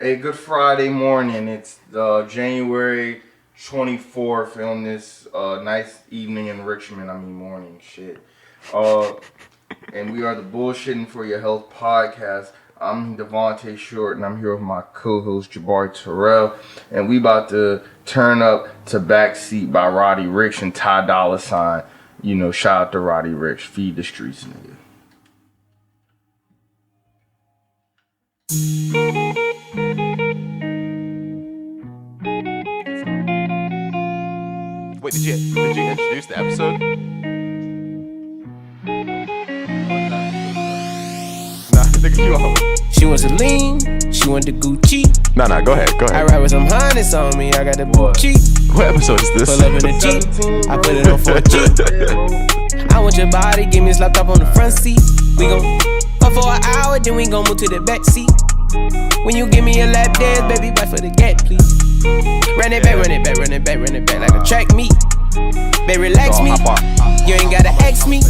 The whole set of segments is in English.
Hey, good Friday morning. It's January 24th on this nice evening in Richmond. Morning shit. And we are the Bullshitting for Your Health podcast. I'm Devonte Short, and I'm here with my co-host Jabari Terrell, and we about to turn up to Bacc Seat by Roddy Rich and Ty Dolla $ign. You know, shout out to Roddy Rich. Feed the streets, nigga. Wait, did you introduce the episode? Nah, nigga, you off. She wants Selena, she want the Gucci. Nah, go ahead. I ride with some harness on me, I got the Gucci. What episode is this? Pull up in the Jeep, I put it on 4G. I want your body, give me slapped up on the front seat. We gon' fuck for an hour, then we gon' move to the back seat. When you give me a lap dance, baby, wait for the gap, please. Run it back like a track meet. Baby, relax me, you ain't gotta ask me.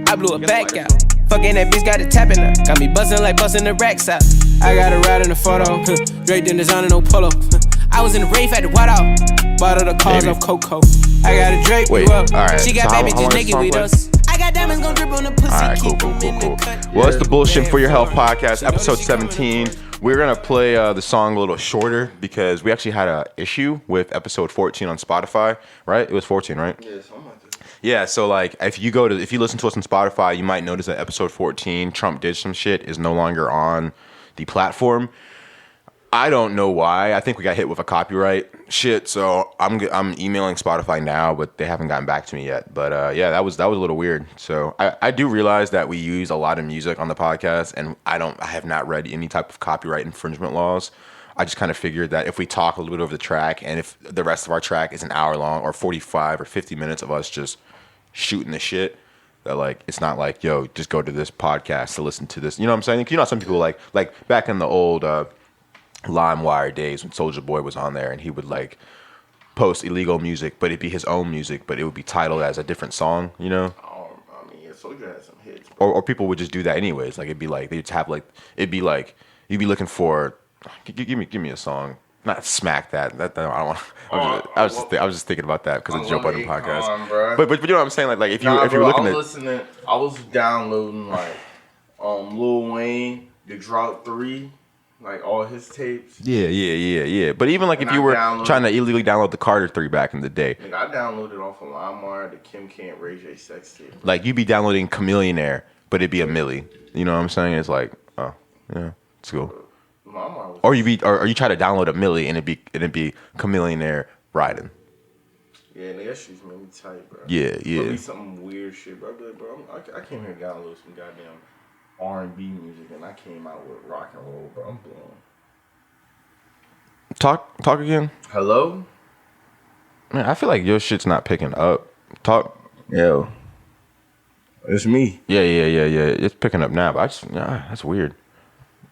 I blew it back out. Fucking that bitch got it tapping up. Got me buzzing like busting the racks out. I got a ride in the photo. Draped in designer, no polo. I was in the rave at the White Out. Bought her the cars off Coco. I got a Drake. Wait, all right. She got so baby just naked with us. I got diamonds gon' drip on the pussy. Alright, cool. Well, it's the Bullshit for Your Health podcast, episode 17. We're gonna play the song a little shorter because we actually had an issue with episode 14 on Spotify, right? It was 14, right? Yeah, something like that. Yeah, so like if you listen to us on Spotify, you might notice that episode 14, Trump did some shit, is no longer on the platform. I don't know why. I think we got hit with a copyright shit, so I'm emailing Spotify now, but they haven't gotten back to me yet. But yeah, that was a little weird. So I do realize that we use a lot of music on the podcast, and I have not read any type of copyright infringement laws. I just kind of figured that if we talk a little bit over the track, and if the rest of our track is an hour long or 45 or 50 minutes of us just shooting the shit, that like it's not like, yo, just go to this podcast to listen to this. You know what I'm saying? You know, some people like back in the old LimeWire days when Soulja Boy was on there and he would like post illegal music, but it'd be his own music, but it would be titled as a different song, you know? Yeah, Soulja had some hits. Or people would just do that anyways. Like it'd be like they'd have like you'd be looking for give me a song. Not smack that. I don't want. I was just thinking about that because of the Joe Budden podcast. But you know what I'm saying? Like if you're looking I was downloading like Lil Wayne, the Drought 3. Like all his tapes. Yeah. But even like if you were trying to illegally download the Carter 3 back in the day. Like I downloaded off of LimeWire the Kim K and Ray J sex tape. Like you'd be downloading Chameleonaire, but it'd be a milli. You know what I'm saying? It's like, oh yeah, it's cool. Or you try to download a milli and it'd be Chameleonaire riding. Yeah, that shit's made me tight, bro. Yeah. It'd be something weird shit, bro. I came here to download some goddamn R&B music, and I came out with rock and roll, bro. I'm blown. Talk again. Hello? Man, I feel like your shit's not picking up. Talk. Yo. It's me. Yeah. It's picking up now, but that's weird.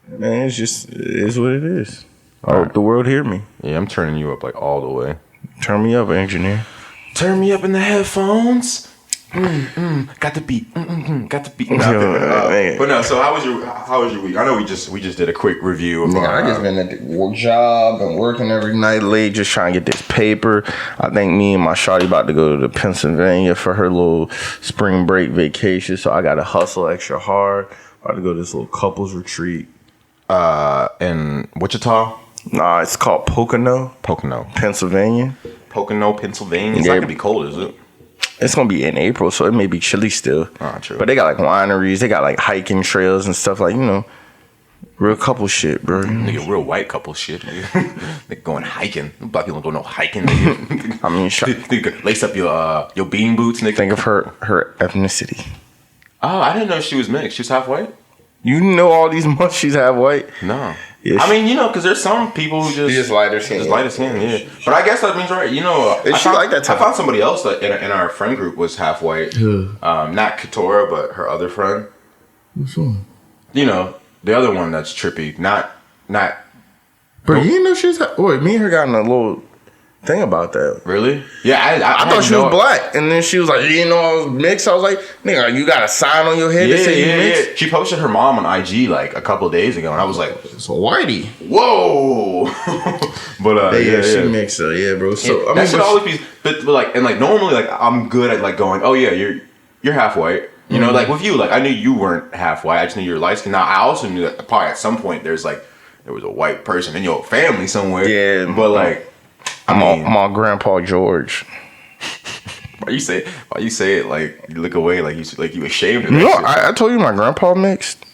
Man, it is what it is. I hope the world hear me. Yeah, I'm turning you up like all the way. Turn me up, engineer. Turn me up in the headphones. Got the beat. Got the beat. But no. So how was your week? I know we just did a quick review of I just been at the work job and working every night late, just trying to get this paper. I think me and my shawty about to go to Pennsylvania for her little spring break vacation, so I got to hustle extra hard. About to go to this little couples retreat. In Wichita. Nah, it's called Pocono, Pennsylvania. Pocono, Pennsylvania. It's not gonna be cold, is it? It's gonna be in April, so it may be chilly still. Oh, true. But they got like wineries, they got like hiking trails and stuff, like, you know, real couple shit, bro. Nigga, real white couple shit. Nigga going hiking. Black people don't go no hiking. Nigga. I mean, nigga, lace up your bean boots, nigga. Think of her ethnicity. Oh, I didn't know she was mixed. She was half white. You know all these months she's half white? No. Yeah, I mean, you know, because there's some people who just lighter skin. Just lighter skin, yeah. But I guess that means right. You know, I found somebody else that in our friend group was half white. Not Katora, but her other friend. Which one? You know, the other one that's trippy. Not. Bro, you know she's. Wait, me and her got in a little Think about that. Really? Yeah, I thought she was black, and then she was like, you know, I was mixed. I was like, nigga, you got a sign on your head that say you mixed? Yeah. She posted her mom on IG like a couple of days ago, and I was like, it's a whitey. Whoa. But she mixed her, yeah, bro. So I mean, that should always be, but like, and like normally, like I'm good at like going, oh yeah, you're half white. You know, like with you, like I knew you weren't half white. I just knew you were light skinned. Now I also knew that probably at some point there was a white person in your family somewhere. Yeah, but like. I'm on Grandpa George. Why you say it like you look away like you ashamed of that No, shit? I told you my grandpa mixed.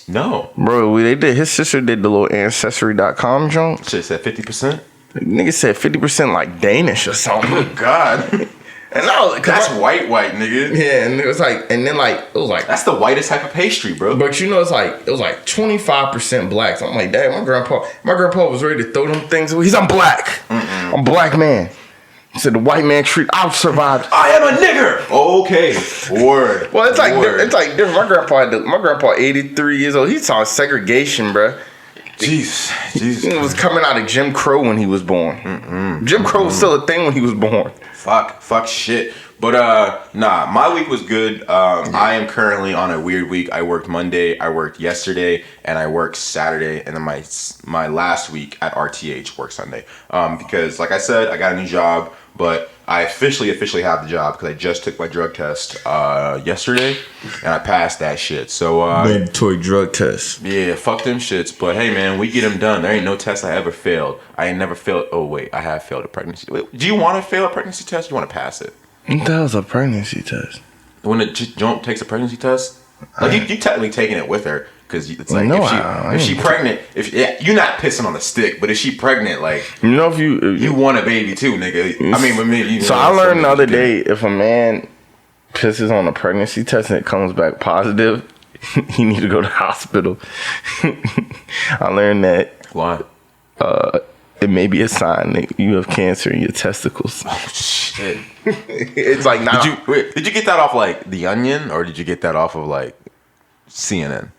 No, bro, his sister did the little ancestry.com junk. Shit said 50%. Nigga said 50% like Danish or something. Oh God. And that's white, nigga. Yeah, and it was like, that's the whitest type of pastry, bro. But you know, it was like 25% black. So I'm like, dad, my grandpa was ready to throw them things away. I'm black. I'm a black man. He said the white man I'll survive. I am a nigger. Okay, word. Well, it's like different. My grandpa 83 years old. He saw segregation, bro. Jesus. He was coming out of Jim Crow when he was born. Jim Crow was still a thing when he was born. Fuck shit. But nah, my week was good. I am currently on a weird week. I worked Monday, I worked yesterday, and I worked Saturday, and then my last week at RTH worked Sunday. Because like I said, I got a new job, but I officially have the job because I just took my drug test yesterday, and I passed that shit. So mandatory drug test. Yeah, fuck them shits. But hey, man, we get them done. There ain't no test I ever failed. I ain't never failed. Oh wait, I have failed a pregnancy. Wait, do you want to fail a pregnancy test? Or you want to pass it? That was a pregnancy test. When the jump takes a pregnancy test, like you technically taking it with her. Because it's like if she pregnant, you're not pissing on the stick, but if she pregnant, like if you want a baby too, nigga. I mean, with me. So I learned the other day, if a man pisses on a pregnancy test and it comes back positive, he need to go to the hospital. I learned that. Why? It may be a sign that you have cancer in your testicles. Oh shit! It's like did you get that off like The Onion or did you get that off of like CNN?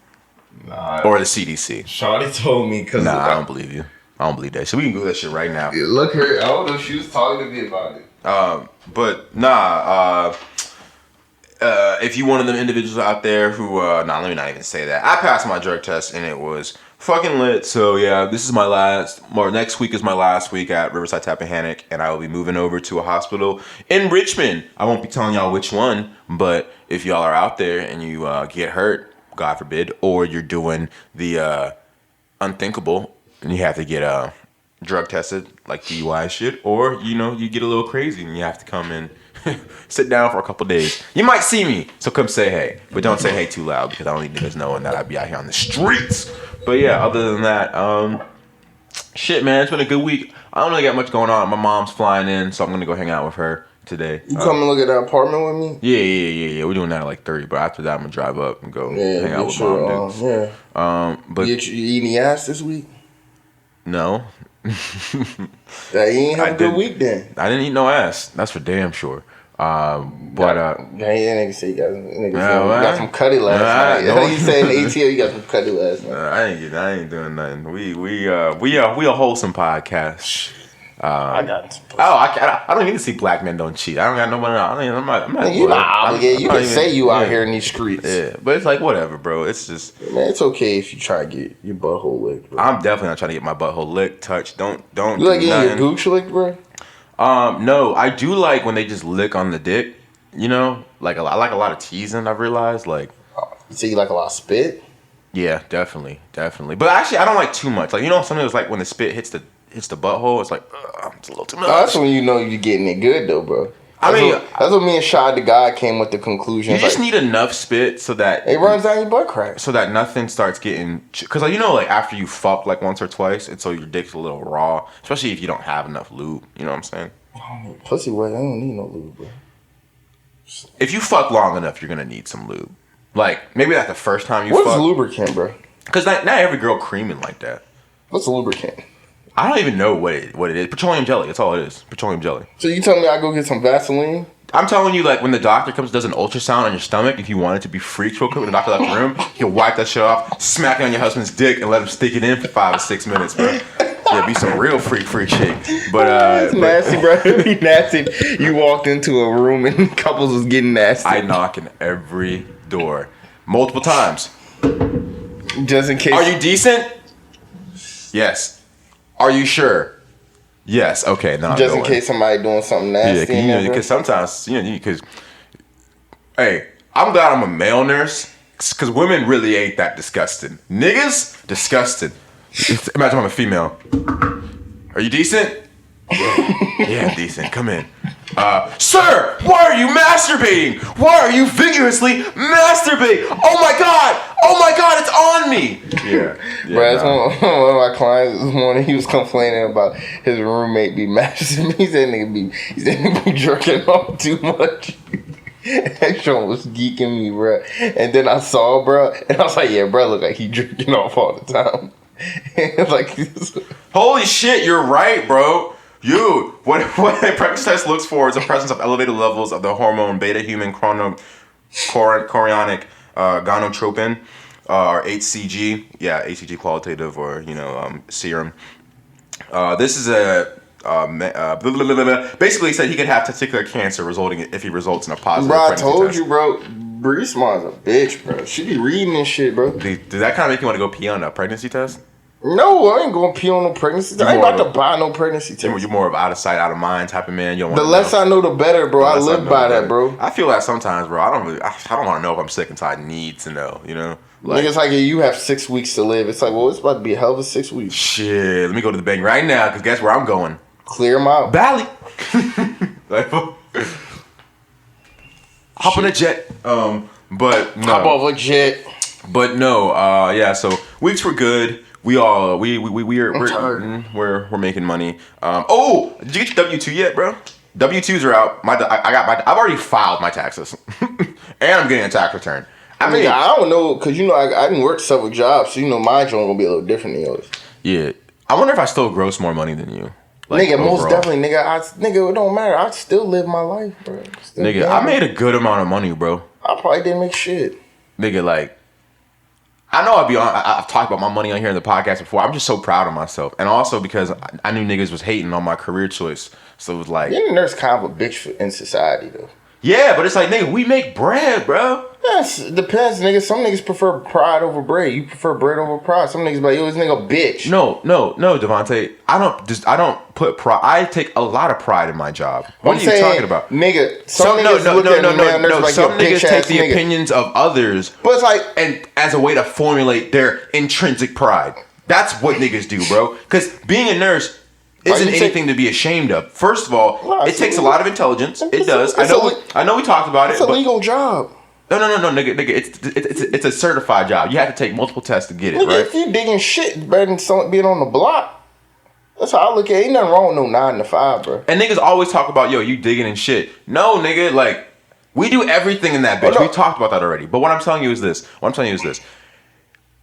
Nah, or the CDC. Shawty told me because I don't believe you. I don't believe that. So we can Google that shit right now. Yeah, look her. I don't know if she was talking to me about it. But if you one of them individuals out there who let me not even say that. I passed my drug test and it was fucking lit. So yeah, next week is my last week at Riverside Tappahannock, and I will be moving over to a hospital in Richmond. I won't be telling y'all which one, but if y'all are out there and you get hurt, God forbid, or you're doing the unthinkable and you have to get drug tested like DUI shit, or you get a little crazy and you have to come in, sit down for a couple days. You might see me, so come say hey, but don't say hey too loud because I don't need niggas knowing that I be out here on the streets. But yeah, other than that, shit, man, it's been a good week. I don't really got much going on. My mom's flying in, so I'm gonna go hang out with her today. You come and look at that apartment with me? Yeah. We're doing that at like 30, but after that, I'm gonna drive up and go hang out with mom. Yeah. But you eating the ass this week? No. That you ain't have a good week then. I didn't eat no ass. That's for damn sure. That nigga say you got some cutty last night. No. You say in the ATL you got some cutty last night. I ain't doing nothing. We a wholesome podcast. I got some pussy. I don't need to see black men don't cheat. I don't got nobody. I'm not. You're not obligated. You can say you out here in these streets. Yeah, but it's like whatever, bro. It's just man. It's okay if you try to get your butthole licked, bro. I'm definitely not trying to get my butthole licked, touched. Don't. You like getting your gooch licked, bro? No, I do like when they just lick on the dick. Like I like a lot of teasing. I've realized, like. So you like a lot of spit? Yeah, definitely. But actually, I don't like too much. Like something that's like when the spit hits the butthole, it's like it's a little too much. That's when you know you're getting it good though, bro. That's what me and Shad the guy came with the conclusion. You just need enough spit so that it runs down your butt crack, so that nothing starts getting. Because like after you fuck like once or twice, and so your dick's a little raw, especially if you don't have enough lube. You know what I'm saying? Pussy wet. I don't need no lube, bro. If you fuck long enough, you're gonna need some lube. Like maybe that's the first time you fuck. What's lubricant, bro? Because not every girl creaming like that. What's a lubricant? I don't even know what it is. Petroleum jelly. That's all it is. Petroleum jelly. So you telling me I go get some Vaseline? I'm telling you, like, when the doctor comes, does an ultrasound on your stomach, if you want it to be freaked real quick, when the doctor left the room, you can wipe that shit off, smack it on your husband's dick, and let him stick it in for 5 or 6 minutes, bro. Yeah, be some real freak shit. But it's nasty, bro. It'd be nasty if you walked into a room and couples was getting nasty. I knock in every door. Multiple times. Just in case. Are you decent? Yes. Are you sure? Yes. Okay. No. Just in case somebody doing something nasty. Yeah, because sometimes because hey, I'm glad I'm a male nurse because women really ain't that disgusting. Niggas disgusting. Imagine I'm a female. Are you decent? Yeah, I'm decent. Come in. Sir, why are you masturbating? Why are you vigorously masturbating? Oh my god, it's on me. Yeah. Bro, that's one of my clients this morning. He was complaining about his roommate be masturbating. He said nigga be jerking off too much. That shit was geeking me, bro. And then I saw, bro, and I was like, yeah, bro, look like he jerking off all the time. Like, holy shit, you're right, bro. What a pregnancy test looks for is the presence of elevated levels of the hormone beta-human chorionic gonadotropin, or HCG. Yeah, HCG qualitative, or serum. This is basically he said he could have testicular cancer if he results in a positive pregnancy test. Bro, I told you, bro. Bree's mom's a bitch, bro. She be reading this shit, bro. Does that kind of make you want to go pee on a pregnancy test? No, I ain't gonna pee on no pregnancy test. I ain't about to buy no pregnancy test. You're more of out of sight, out of mind type of man. You don't the less I know, the better, bro. I live by that, bro. I feel that sometimes, bro. I don't want to know if I'm sick until I need to know. Like, niggas like you have 6 weeks to live. It's like, well, it's about to be a hell of a 6 weeks. Shit, let me go to the bank right now, because guess where I'm going? Clear them out. Bally. Hop on a jet. But no. Hop off a jet. But no. Yeah. So weeks were good. We're making money. Did you get your W-2 yet, bro? W-2s are out. I've already filed my taxes, and I'm getting a tax return. I don't know, because I didn't work several jobs, so my job gonna be a little different than yours. Yeah. I wonder if I still gross more money than you. Like, nigga, overall. Most definitely, nigga, it don't matter. I still live my life, bro. I made a good amount of money, bro. I probably didn't make shit. Nigga, like, I know I've talked about my money on here in the podcast before. I'm just so proud of myself. And also because I knew niggas was hating on my career choice. So it was like... Being a nurse kind of a bitch in society, though. Yeah, but it's like, nigga, we make bread, bro. Yes, it depends, nigga. Some niggas prefer pride over bread. You prefer bread over pride. Some niggas be like, yo, this nigga a bitch. No, Devonte. I don't put pride. I take a lot of pride in my job. What are you talking about? Nigga, some niggas take the opinions of others, but it's like, and as a way to formulate their intrinsic pride. That's what niggas do, bro. Because being a nurse isn't anything to be ashamed of. First of all, it takes a lot of intelligence. It does. I know we talked about it. It's a legal job. No, nigga. It's a certified job. You have to take multiple tests to get it, right? If you digging shit, it's better than being on the block. That's how I look at it. Ain't nothing wrong with no 9 to 5, bro. And niggas always talk about, yo, you digging and shit. No, nigga, like, we do everything in that bitch. Oh, no. We talked about that already. But what I'm telling you is this.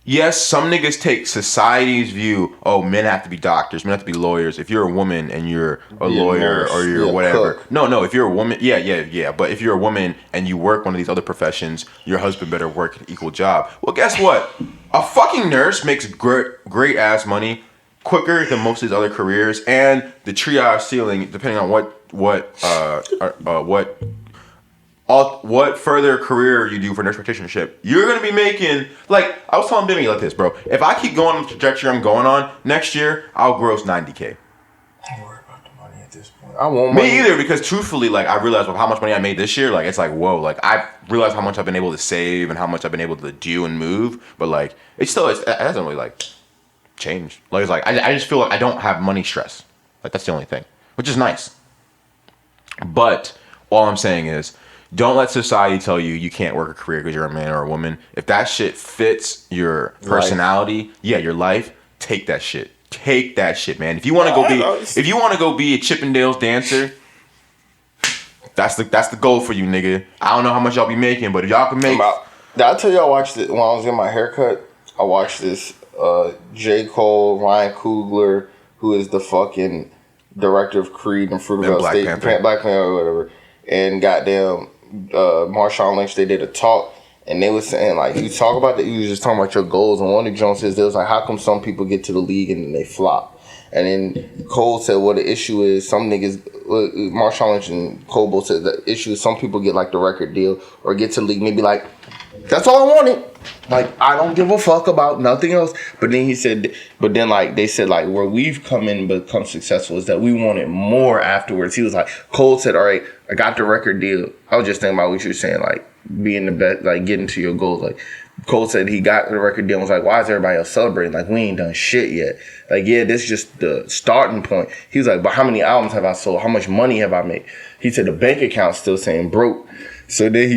Yes, some niggas take society's view, men have to be doctors, men have to be lawyers. If you're a woman and you're a lawyer or you're whatever. Cook. No, if you're a woman, yeah. But if you're a woman and you work one of these other professions, your husband better work an equal job. Well, guess what? A fucking nurse makes great ass money quicker than most of these other careers, and the triage ceiling, depending on what further career you do for nurse practitionership, you're going to be making, like, I was telling Bimmy like this, bro. If I keep going on the trajectory I'm going on, next year, I'll gross $90K. I don't worry about the money at this point. I won't. Me either, because truthfully, like, I realized how much money I made this year. Like, it's like, whoa. Like, I realized how much I've been able to save and how much I've been able to do and move. But, like, it hasn't really, like, changed. Like, it's like, I just feel like I don't have money stress. Like, that's the only thing, which is nice. But all I'm saying is, don't let society tell you can't work a career because you're a man or a woman. If that shit fits your personality, your life, take that shit. Take that shit, man. If you want to go be a Chippendales dancer, that's the goal for you, nigga. I don't know how much y'all be making, but if y'all can make... Did I tell you I watched it when I was getting my haircut? I watched this J. Cole, Ryan Coogler, who is the fucking director of Creed and Fruitvale State, Black Panther or whatever, and goddamn Marshawn Lynch. They did a talk, and they was saying, like, you talk about you was just talking about your goals, and one of the Jones says, there was like, how come some people get to the league and then they flop? And then Cole said, well, the issue is some niggas, Charlamange and Cole both said the issue is some people get like the record deal or get to league maybe like, that's all I wanted. Like, I don't give a fuck about nothing else. But then he said, but then like they said like where we've come in and become successful is that we wanted more afterwards. He was like, Cole said, all right, I got the record deal. I was just thinking about what you were saying, like being the best, like getting to your goals. Like Cole said he got the record deal and was like, why is everybody else celebrating? Like, we ain't done shit yet. Like, yeah, this is just the starting point. He was like, but how many albums have I sold? How much money have I made? He said the bank account's still saying broke. So then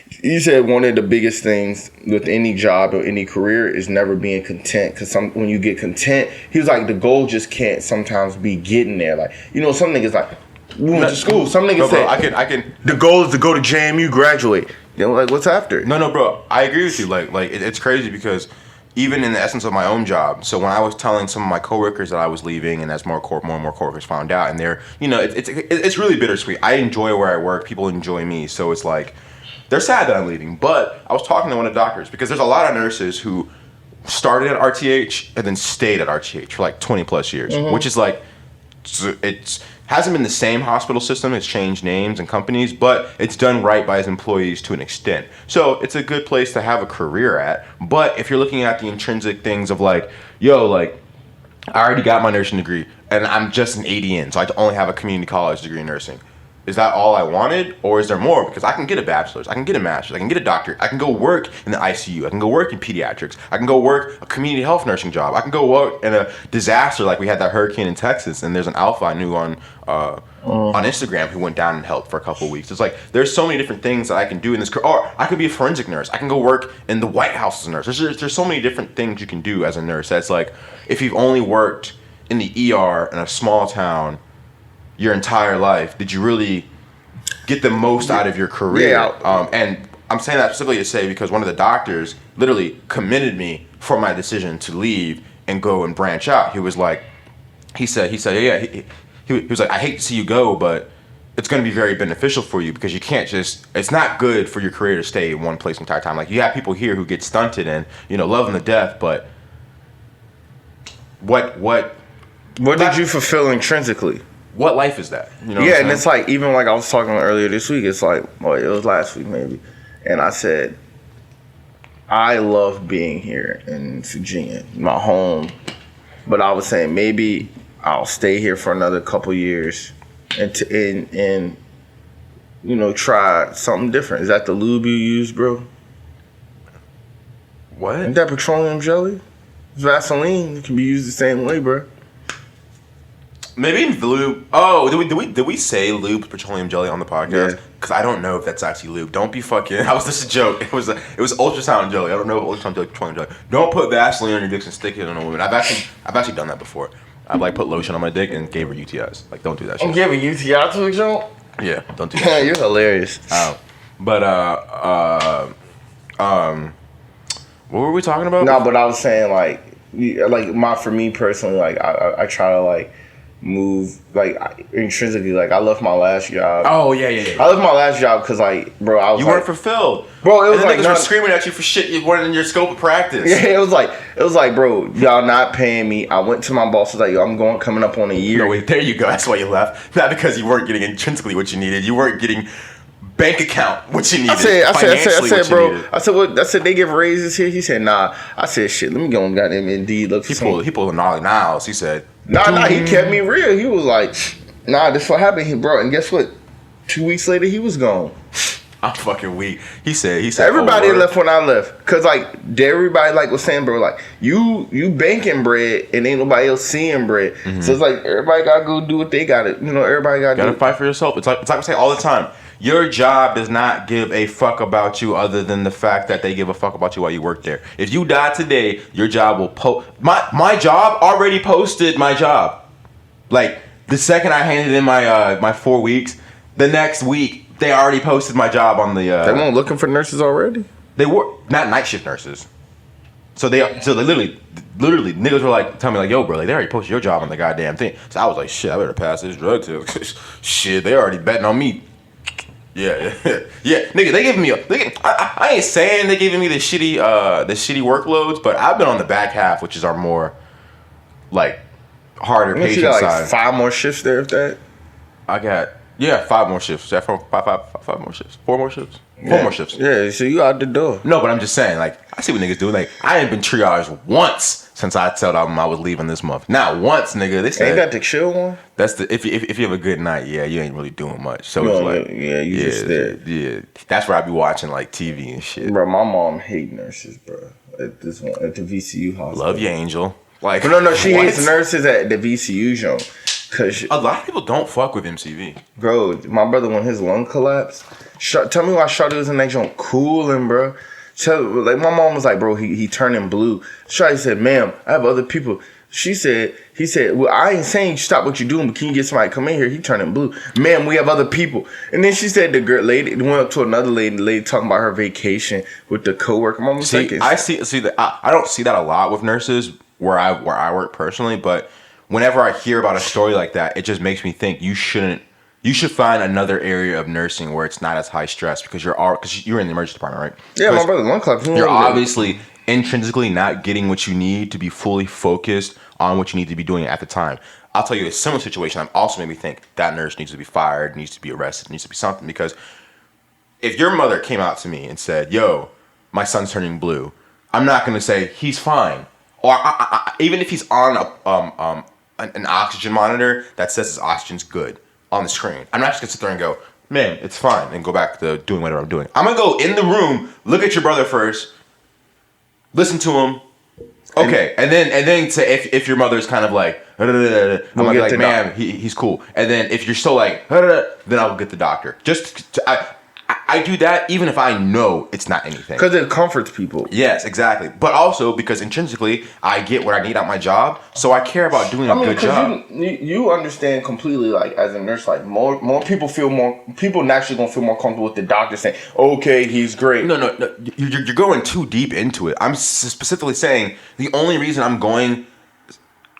he said one of the biggest things with any job or any career is never being content. Because when you get content, he was like, the goal just can't sometimes be getting there. Like, you know, some niggas like, we went to school. Some niggas say, I can. The goal is to go to JMU, graduate. You know, like, what's after? No, bro. I agree with you. Like it's crazy because even in the essence of my own job. So when I was telling some of my coworkers that I was leaving, and as more and more coworkers found out, and they're, you know, it's really bittersweet. I enjoy where I work. People enjoy me. So it's like, they're sad that I'm leaving. But I was talking to one of the doctors because there's a lot of nurses who started at RTH and then stayed at RTH for like 20 plus years, which is like, it's hasn't been the same hospital system. It's changed names and companies, but it's done right by its employees to an extent. So it's a good place to have a career at. But if you're looking at the intrinsic things of like, yo, like, I already got my nursing degree and I'm just an ADN, so I only have a community college degree in nursing. Is that all I wanted, or is there more? Because I can get a bachelor's, I can get a master's, I can get a doctorate, I can go work in the ICU, I can go work in pediatrics, I can go work a community health nursing job, I can go work in a disaster like we had that hurricane in Texas, and there's an alpha I knew on Instagram who went down and helped for a couple of weeks. It's like, there's so many different things that I can do in this career. Or I could be a forensic nurse, I can go work in the White House as a nurse. There's so many different things you can do as a nurse. That's like, if you've only worked in the ER in a small town your entire life, did you really get the most out of your career? Yeah. And I'm saying that specifically to say because one of the doctors literally commended me for my decision to leave and go and branch out. He was like, he said, yeah. He was like, I hate to see you go, but it's going to be very beneficial for you because you can't just, it's not good for your career to stay in one place the entire time. Like, you have people here who get stunted and, you know, love them to death, but what did you fulfill intrinsically? What life is that? You know yeah, and it's like, even like I was talking earlier this week, it's like, well, it was last week maybe, and I said, I love being here in Virginia, my home, but I was saying maybe I'll stay here for another couple years and you know, try something different. Is that the lube you use, bro? What? Isn't that petroleum jelly? It's Vaseline. It can be used the same way, bro. Maybe lube. Oh, did we say lube petroleum jelly on the podcast? Yeah. Because I don't know if that's actually lube. Don't be fucking. That was just a joke. It was ultrasound jelly. I don't know if ultrasound jelly, petroleum jelly. Don't put Vaseline on your dicks and stick it on a woman. I've actually done that before. I've like put lotion on my dick and gave her UTIs. Like, don't do that shit. I'm giving UTI to a joke? Yeah, don't do that. You're hilarious. But what were we talking about? No, but I was saying for me personally, like I try to like move like intrinsically. Like, I left my last job. Oh yeah. I left my last job because like, bro, I was you weren't fulfilled, bro. It was and like niggas were screaming at you for shit you weren't in your scope of practice. Yeah, it was like, bro, y'all not paying me. I went to my boss, was like, yo, I'm coming up on a year. No, wait, there you go. That's why you left. Not because you weren't getting intrinsically what you needed. You weren't getting bank account what you needed. I said, bro. I said, what? I said, they give raises here. He said, nah. I said, shit. Let me go and goddamn Indeed. Look. He pulled a Nolly Niles. He said, nah. He kept me real. He was like, nah. This what happened. He bro. And guess what? 2 weeks later, he was gone. I'm fucking weak. He said. Everybody left when I left, cause like everybody like was saying, bro, like you banking bread and ain't nobody else seeing bread. Mm-hmm. So it's like everybody gotta go do what they gotta. You know, everybody gotta fight for yourself. It's like I say all the time. Your job does not give a fuck about you other than the fact that they give a fuck about you while you work there. If you die today, your job will post. My job already posted my job. Like, the second I handed in my 4 weeks, the next week they already posted my job on the. They weren't looking for nurses already. They were not night shift nurses. So they literally niggas were like telling me like, yo, bro, like they already posted your job on the goddamn thing. So I was like, shit, I better pass this drug test. Shit, they already betting on me. Yeah, nigga, they giving me I ain't saying they giving me the shitty workloads, but I've been on the back half, which is our more like harder Don't you patient got side. like 5 more shifts there if that? I got 5 more shifts. Yeah, five more shifts. 4 more shifts. 4 more shifts. Yeah, so you out the door. No, but I'm just saying, like, I see what niggas do. Like, I ain't been triaged once since I told them I was leaving this month. Not once, nigga. They said Ain't that the chill one? that's the if you have a good night, yeah, you ain't really doing much. So You it's know, like, yeah, you just there. yeah. That's where I be watching like TV and shit. Bro, my mom hate nurses, bro. At this one, at the VCU hospital. Love you, Angel. Like, No, she what? hates nurses at the VCU zone. Cause A lot of people don't fuck with MCV. bro, my brother when his lung collapsed. Tell me why Shawty was in that joint cooling, bro. Like my mom was like, bro, he turning blue. Shawty said, ma'am, I have other people. He said, well, I ain't saying stop what you're doing, but can you get somebody to come in here? He turning blue. Ma'am, we have other people. And then she said the girl lady went up to another lady, the lady talking about her vacation with the coworker. Mom was like, I see that. I don't see that a lot with nurses where I work personally, but whenever I hear about a story like that, it just makes me think you should find another area of nursing where it's not as high stress because you're in the emergency department, right? yeah, my brother lung collapsed. You're obviously intrinsically not getting what you need to be fully focused on what you need to be doing at the time. I'll tell you a similar situation. I'm also made me think that nurse needs to be fired, needs to be arrested, needs to be something. Because if your mother came out to me and said, "Yo, my son's turning blue," I'm not going to say he's fine, or even if he's on an oxygen monitor that says his oxygen's good on the screen, I'm not just going to sit there and go, "Man, it's fine," and go back to doing whatever I'm doing. I'm going to go in the room, look at your brother first, listen to him. Okay, and then say if your mother's kind of like, I'm gonna be like, "Man, he's cool." And then if you're still like, then I'll get the doctor. I do that even if I know it's not anything. Because it comforts people. Yes, exactly. But also because intrinsically I get what I need out my job, so I care about doing a good job. You understand completely, like, as a nurse, like, more people people naturally gonna feel more comfortable with the doctor saying, okay, he's great. No. You're going too deep into it. I'm specifically saying the only reason I'm going,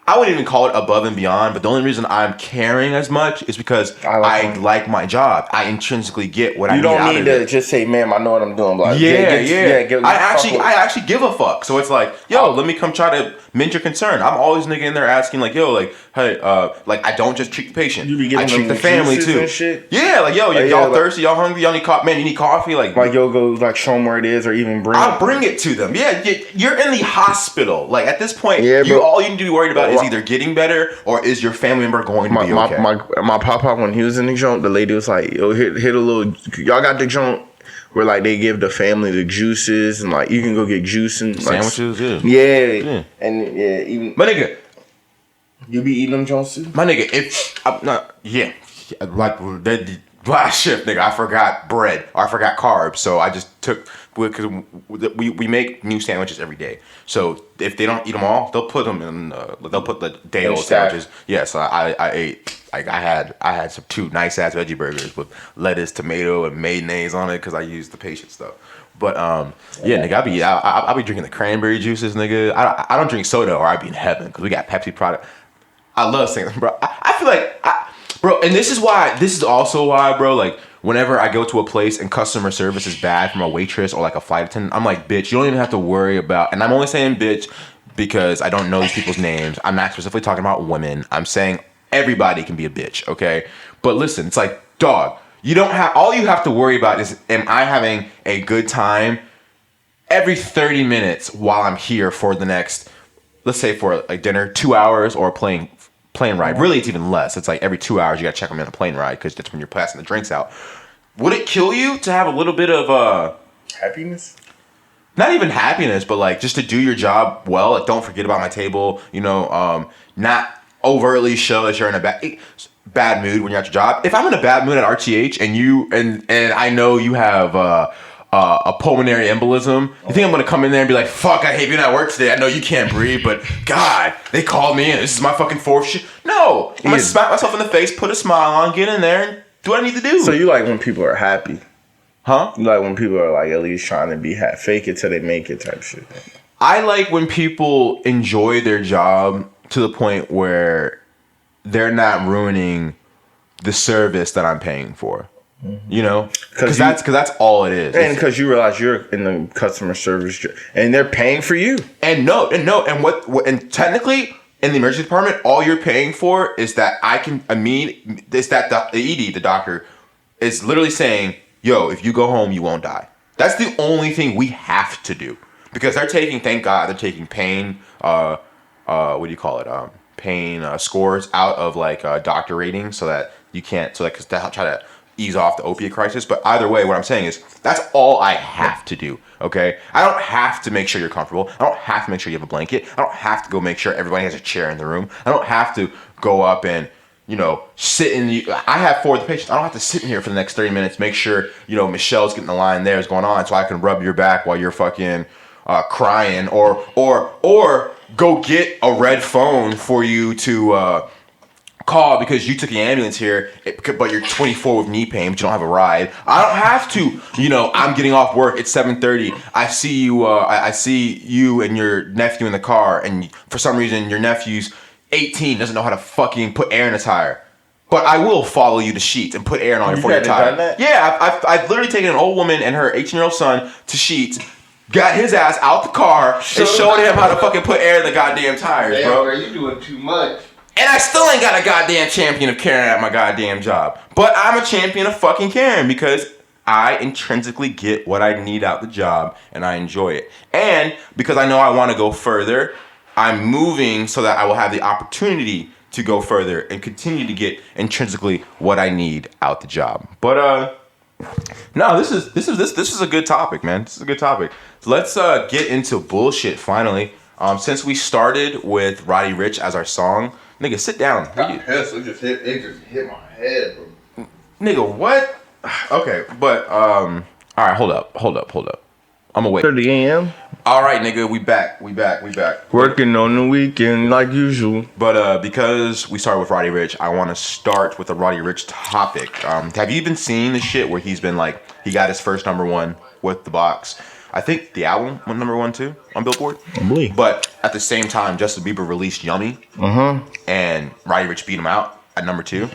I wouldn't even call it above and beyond, but the only reason I'm caring as much is because I like my job. I intrinsically get what I need out of it. You don't need to just say, ma'am, I know what I'm doing. Like, I actually give a fuck. So it's like, yo, let me come try to mend your concern. I'm always nigga in there asking, like, yo, like, hey, like, I don't just treat the patient. I treat the family too. And shit? Yeah, like, yo, y'all thirsty, y'all hungry, y'all need coffee. Man, you need coffee, like yo, go like show them where it is, or even I'll bring it to them. Yeah, you're in the hospital. Like, at this point, bro, all you need to be worried about is either getting better or is your family member going to be okay. My papa, when he was in the joint, the lady was like, yo, hit a little. Y'all got the joint where like they give the family the juices and like you can go get juice and sandwiches. And even my nigga, you be eating them joints too. My nigga, if I'm not, like last shift, nigga, I forgot bread or I forgot carbs, so I just took, because we make new sandwiches every day. So if they don't eat them all, they'll put them in. They'll put the day old sandwiches. Yeah, so I ate. Like I had some 2 nice ass veggie burgers with lettuce, tomato, and mayonnaise on it because I used the patient stuff. But nigga, I'll be drinking the cranberry juices, nigga. I don't drink soda or I'd be in heaven because we got Pepsi product. I love saying them, bro. I feel like, bro, and this is also why, bro, like, whenever I go to a place and customer service is bad from a waitress or like a flight attendant, I'm like, bitch, you don't even have to worry about, and I'm only saying bitch because I don't know these people's names. I'm not specifically talking about women. I'm saying everybody can be a bitch, okay? But listen, it's like, dog, all you have to worry about is, am I having a good time every 30 minutes while I'm here for the next, let's say for like dinner, 2 hours or plane ride. Really, it's even less. It's like every 2 hours you gotta check them in a plane ride because that's when you're passing the drinks out. Would it kill you to have a little bit of happiness? Not even happiness, but like just to do your job well. Like, don't forget about my table. You know, not overtly show that you're in a bad mood when you're at your job. If I'm in a bad mood at RTH and you and I know you have a pulmonary embolism, you think I'm gonna come in there and be like, fuck, I hate being at work today. I know you can't breathe, but God, they called me in. This is my fucking 4th shit. No, I'm gonna smack myself in the face, put a smile on, get in there, and do what I need to do. So you like when people are happy? Huh? You like when people are like at least trying to be fake it till they make it type shit? I like when people enjoy their job to the point where they're not ruining the service that I'm paying for. You know, because that's all it is, and because you realize you're in the customer service and they're paying for you. And technically, in the emergency department, all you're paying for is that the ED, the doctor, is literally saying, yo, if you go home, you won't die. That's the only thing we have to do. Because they're taking, thank God, they're taking pain, what do you call it? Pain scores out of like doctor ratings so that you can't, because to try to ease off the opiate crisis. But either way, what I'm saying is that's all I have to do. Okay, I don't have to make sure you're comfortable. I don't have to make sure you have a blanket. I don't have to go make sure everybody has a chair in the room. I don't have to go up and sit in the. I have 4 of the patients. I don't have to sit in here for the next 30 minutes. Make sure Michelle's getting the line there is going on, so I can rub your back while you're fucking crying, or go get a red phone for you to call because you took the ambulance here, but you're 24 with knee pain, but you don't have a ride. I don't have to. I'm getting off work. It's 7:30. I see you. I see you and your nephew in the car, and for some reason your nephew's 18, doesn't know how to fucking put air in a tire. But I will follow you to Sheets and put air in all your tire. Done that? Yeah, I've literally taken an old woman and her 18-year-old son to Sheets. Got his ass out the car and showed him how to fucking put air in the goddamn tires, bro. You doing too much. And I still ain't got a goddamn champion of Karen at my goddamn job. But I'm a champion of fucking Karen because I intrinsically get what I need out the job and I enjoy it. And because I know I want to go further, I'm moving so that I will have the opportunity to go further and continue to get intrinsically what I need out the job. But no, this is a good topic, man. This is a good topic. So let's get into bullshit finally. Since we started with Roddy Rich as our song, nigga, sit down. I'm pissed. It just hit my head, bro. Nigga, what? Okay, but all right, hold up. I'm awake. 30 a.m. All right, nigga, we back. Working on the weekend like usual. But because we started with Roddy Rich, I want to start with a Roddy Rich topic. Have you been seeing the shit where he's been like, he got his first #1 with the box? I think the album went #1 too on Billboard. I believe. But at the same time, Justin Bieber released Yummy. And Roddy Rich beat him out at #2.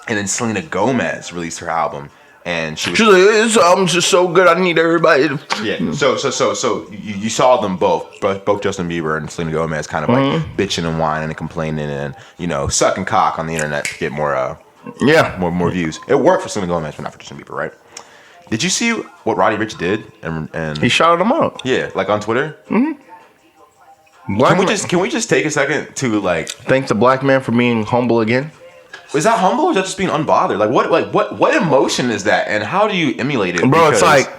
And then Selena Gomez released her album. And she's like, this album's just so good, I need everybody to... Yeah, so you saw them both Justin Bieber and Selena Gomez kind of like bitching and whining and complaining and, sucking cock on the internet to get more more views. It worked for Selena Gomez, but not for Justin Bieber, right? Did you see what Roddy Rich did? And he shouted him out. Yeah, like on Twitter? Mm-hmm. Can we just take a second to like... Thank the black man for being humble again? Is that humble or is that just being unbothered? Like what emotion is that, and how do you emulate it? Bro, it's like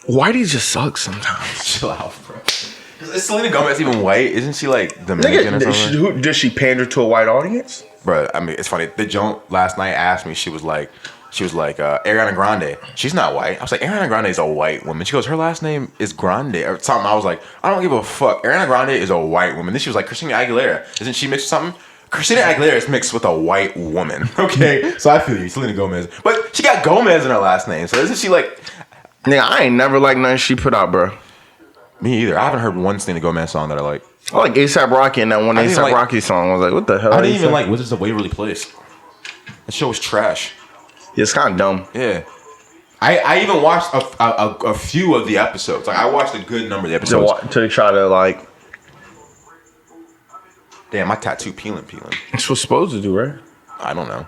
whitey just sucks sometimes. Chill out, bro. Is Selena Gomez even white? Isn't she like Dominican or something? Does she pander to a white audience? Bro, I mean, it's funny. The joke last night asked me. She was like, Ariana Grande. She's not white. I was like, Ariana Grande is a white woman. She goes, her last name is Grande or something. I was like, I don't give a fuck. Ariana Grande is a white woman. Then she was like, Christina Aguilera. Isn't she mixed with something? Christina Aguilera is mixed with a white woman. Okay, so I feel you, Selena Gomez. But she got Gomez in her last name. So isn't she like... Nigga, I ain't never liked nothing she put out, bro. Me either. I haven't heard one Selena Gomez song that I like. I like A$AP Rocky and that one A$AP Rocky song. I was like, what the hell? I didn't even like Wizards of Waverly Place. That show was trash. Yeah, it's kind of dumb. Yeah. I even watched a few of the episodes. Like, I watched a good number of the episodes. To try to, like... Damn, my tattoo peeling. It's what's supposed to do, right? I don't know.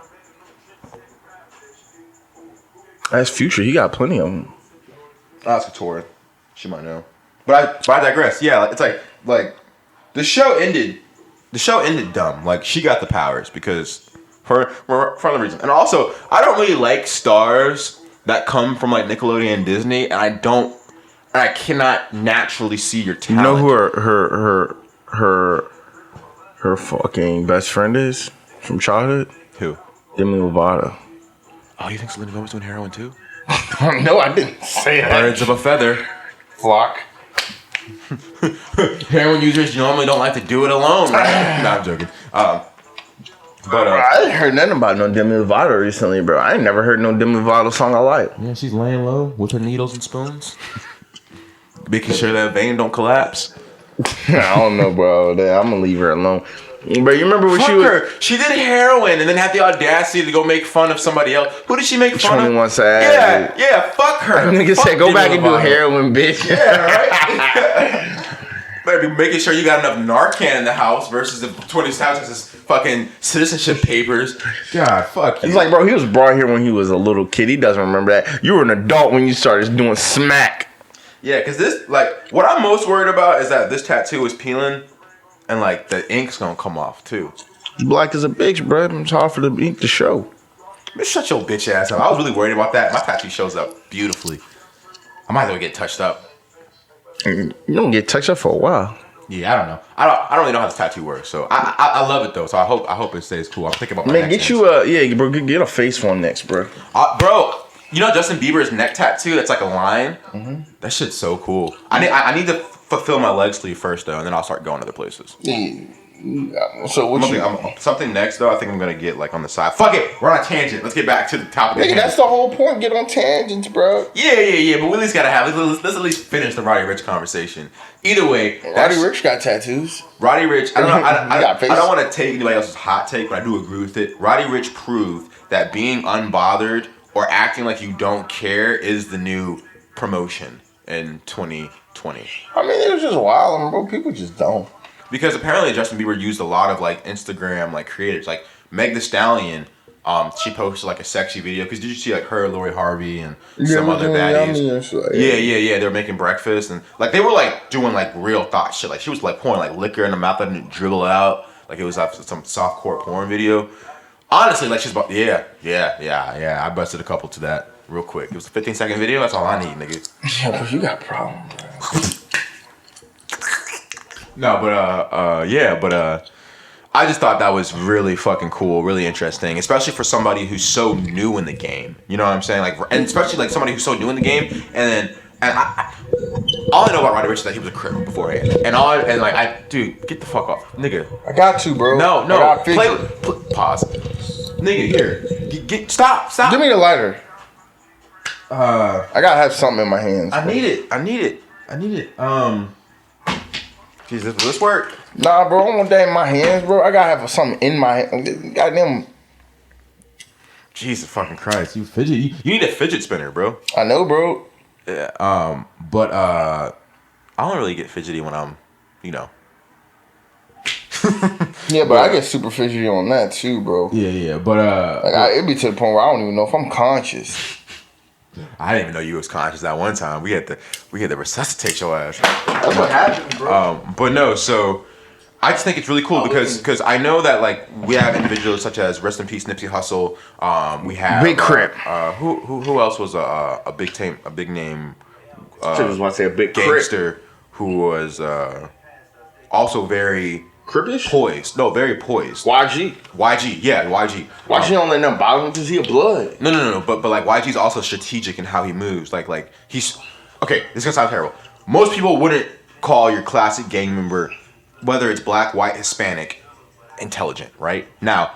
That's Future. He got plenty of them. That's Couture. She might know. But I digress. Yeah, it's like the show ended dumb. Like, she got the powers because... For another reason. And also, I don't really like stars that come from like Nickelodeon and Disney, and I cannot naturally see your talent. You know who her fucking best friend is from childhood? Who? Demi Lovato. Oh, you think Selena Gomez doing heroin too? No, I didn't say that. Birds of a feather. Flock. Heroin users normally don't like to do it alone, right? No, I'm joking. But I ain't heard nothing about no Demi Lovato recently, bro. I ain't never heard no Demi Lovato song I like. Yeah, she's laying low with her needles and spoons, making sure that vein don't collapse. I don't know, bro. I'm gonna leave her alone. But you remember when she did heroin and then had the audacity to go make fun of somebody else. Who did she make fun of? 21 Savage. Yeah, fuck her. Nigga said, go back and do heroin, bitch. Yeah, right? better be making sure you got enough Narcan in the house versus if 20 Savage has fucking citizenship papers. God, fuck you. It's like, bro, he was brought here when he was a little kid. He doesn't remember that. You were an adult when you started doing smack. Yeah, because this, like, what I'm most worried about is that this tattoo is peeling and, like, the ink's gonna come off, too. Black as a bitch, bro. It's hard for the ink to show. Man, shut your bitch ass up. I was really worried about that. My tattoo shows up beautifully. I might as well get touched up. You don't get touched up for a while. Yeah, I don't know. I don't really know how this tattoo works. So I love it though. So I hope it stays cool. I'm thinking about my Man, next get you bro, get a face one next, bro. Bro, you know Justin Bieber's neck tattoo? That's like a line. Mm-hmm. That shit's so cool. I need to fulfill my leg sleeve first though, and then I'll start going other places. Yeah. So what something next though? I think I'm gonna get like on the side. Fuck it, we're on a tangent. Let's get back to the topic. Nigga, that's the whole point. Get on tangents, bro. Yeah. But we at least gotta have. Let's at least finish the Roddy Rich conversation. Either way, Roddy Rich got tattoos. Roddy Rich. I don't know. I don't want to take anybody else's hot take, but I do agree with it. Roddy Rich proved that being unbothered or acting like you don't care is the new promotion in 2020. I mean, it was just wild, bro. People just don't. Because apparently Justin Bieber used a lot of like Instagram like creators, like Meg Thee Stallion. She posted like a sexy video because did you see like her, Lori Harvey, and some other baddies? Yeah. They were making breakfast and like they were like doing like real thought shit. Like she was like pouring like liquor in the mouth and dribble out like it was like some softcore porn video. Honestly, like she's about yeah. I busted a couple to that real quick. It was a 15-second video. That's all I need, nigga. Yeah, but you got a problem, bro. No, but I just thought that was really fucking cool, really interesting, especially for somebody who's so new in the game. You know what I'm saying? Like, and especially like somebody who's so new in the game, and all I know about Roddy Rich is that he was a crip beforehand, dude, get the fuck off, nigga. I got to, bro. No, pause, nigga. Here, stop. Give me the lighter. I gotta have something in my hands. I need it. Jesus, will this work? Nah, bro, I want that in my hands, bro. I gotta have something in my hand. Goddamn. Jesus fucking Christ, you fidget. You need a fidget spinner, bro. I know, bro. Yeah. But I don't really get fidgety when I'm, you know. Yeah, but I get super fidgety on that too, bro. Yeah. But it be to the point where I don't even know if I'm conscious. I didn't even know you was conscious that one time. We had to resuscitate your ass. That's what happened, bro. But no, so I just think it's really cool because I know that like we have individuals such as rest in peace Nipsey Hussle. We have Big Crip. Who else was a big name? I was about to say a big gangster who was also very crippish, poised. No, very poised. YG. Yeah, YG. YG don't let them bother him because he a blood. No. But like YG's also strategic in how he moves. Like he's okay. This is gonna sound terrible. Most people wouldn't call your classic gang member, whether it's black, white, Hispanic, intelligent, right? Now,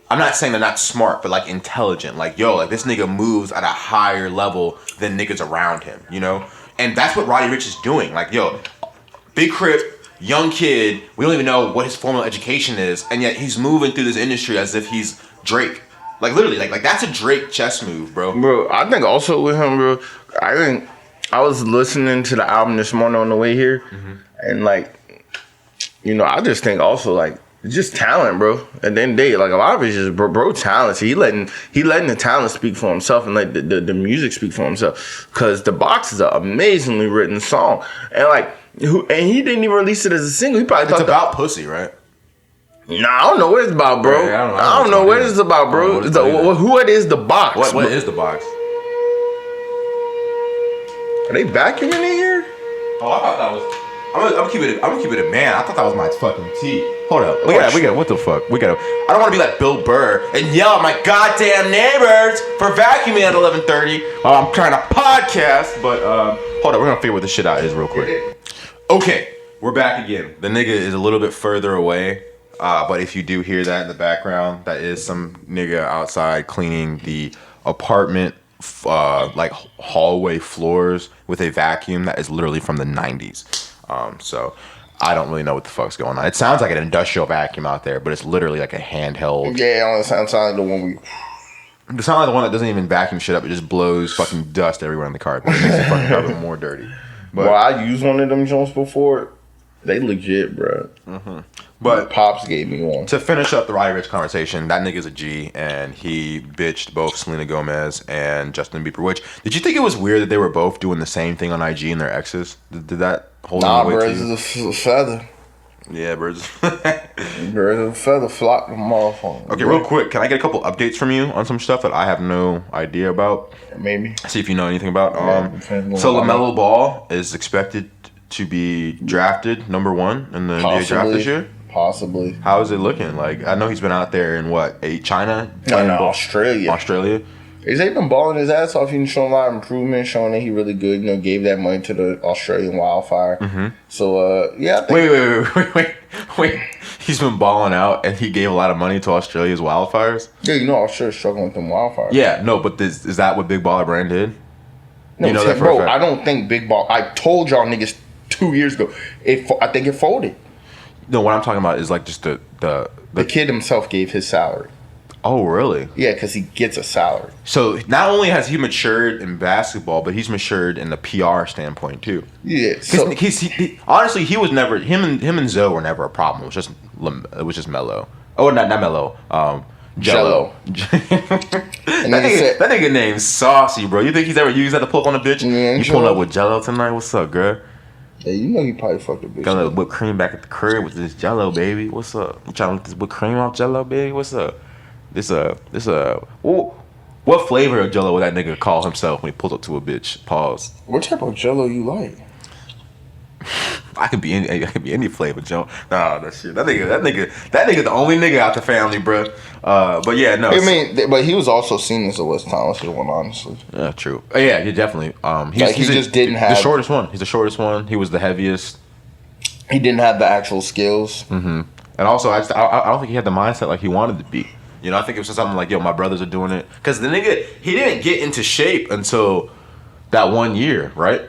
I'm not saying they're not smart, but like intelligent. Like like this nigga moves at a higher level than niggas around him, you know? And that's what Roddy Rich is doing. Like big crip. Young kid, we don't even know what his formal education is, and yet he's moving through this industry as if he's Drake. Like literally, like that's a Drake chess move, bro. Bro, I think also with him, bro, I think I was listening to the album this morning on the way here, and like, you know, I just think also like just talent, bro. At the end of the day, like a lot of it's just bro talent. So he letting the talent speak for himself and let the music speak for himself. Cause The Box is an amazingly written song, and like. And he didn't even release it as a single. He probably thought it's about pussy, right? Nah, I don't know what it's about, bro. Yeah, I don't know what it's about, bro. What is The Box? What is The Box? Are they vacuuming in here? Oh, I thought that was. I'm gonna keep it a man. I thought that was my fucking tea. Hold up. We got. What the fuck? I don't want to be like Bill Burr and yell at my goddamn neighbors for vacuuming at 11:30 while I'm trying to podcast. But hold up, we're gonna figure what this shit out is real quick. Okay, we're back again. The nigga is a little bit further away, but if you do hear that in the background, that is some nigga outside cleaning the apartment, like hallway floors with a vacuum that is literally from the 90s. So I don't really know what the fuck's going on. It sounds like an industrial vacuum out there, but it's literally like a handheld. Yeah, it sounds like the one we. It sounds like the one that doesn't even vacuum shit up. It just blows fucking dust everywhere on the carpet. It makes the fucking carpet more dirty. But I used one of them joints before. They legit, bro. But Pops gave me one. to finish up the Roddy Rich conversation, that nigga's a G, and he bitched both Selena Gomez and Justin Bieber. Which, did you think it was weird that they were both doing the same thing on IG and their exes? Did that hold any weight to birds you? is a feather. Yeah, birds. Birds of a feather flock to motherfucker. Okay, real quick, can I get a couple updates from you on some stuff that I have no idea about? Maybe. See if you know anything about. depends So on- Lamelo Ball is expected to be drafted number 1 in the NBA draft this year. Possibly. How is it looking? Like, I know he's been out there in China? No, playing ball- Australia. Australia. He's been balling his ass off. He's showing a lot of improvement, showing that he really good. Gave that money to the Australian wildfire. So, yeah. I think Wait. He's been balling out, and he gave a lot of money to Australia's wildfires. Yeah, Australia's struggling with them wildfires. Yeah, no, but is that what Big Baller Brand did? No, you know that for a bro, fact. I don't think Big Ball. I told y'all niggas 2 years ago. I think it folded. No, what I'm talking about is like just the The kid himself gave his salary. Oh, really? Yeah, because he gets a salary. So not only has he matured in basketball, but he's matured in the PR standpoint too. Yeah. So, Honestly, he was never him and Zoe were never a problem. It was just Melo. Oh, not Melo. Jello. that nigga name's Saucy, bro. You think he's ever used that to pull up on a bitch? Yeah, you pulling up with Jello tonight? What's up, girl? yeah, he probably fucked a bitch. Got a little whipped cream back at the crib with this Jello, baby. What's up? You trying to lick this whipped cream off Jello, baby? What's up? What flavor of Jello would that nigga call himself when he pulls up to a bitch? Pause. What type of Jello you like? I could be any flavor, Joe. Nah, that shit. That nigga, the only nigga out the family, bro. But yeah, no. I mean, but he was also seen as a West Thomas one, honestly. Yeah, true. Yeah, definitely. He just didn't have the shortest one. He's the shortest one. He was the heaviest. He didn't have the actual skills. And also, I don't think he had the mindset like he wanted to be. I think it was just something like, yo, my brothers are doing it. Because the nigga, he didn't get into shape until that 1 year, right?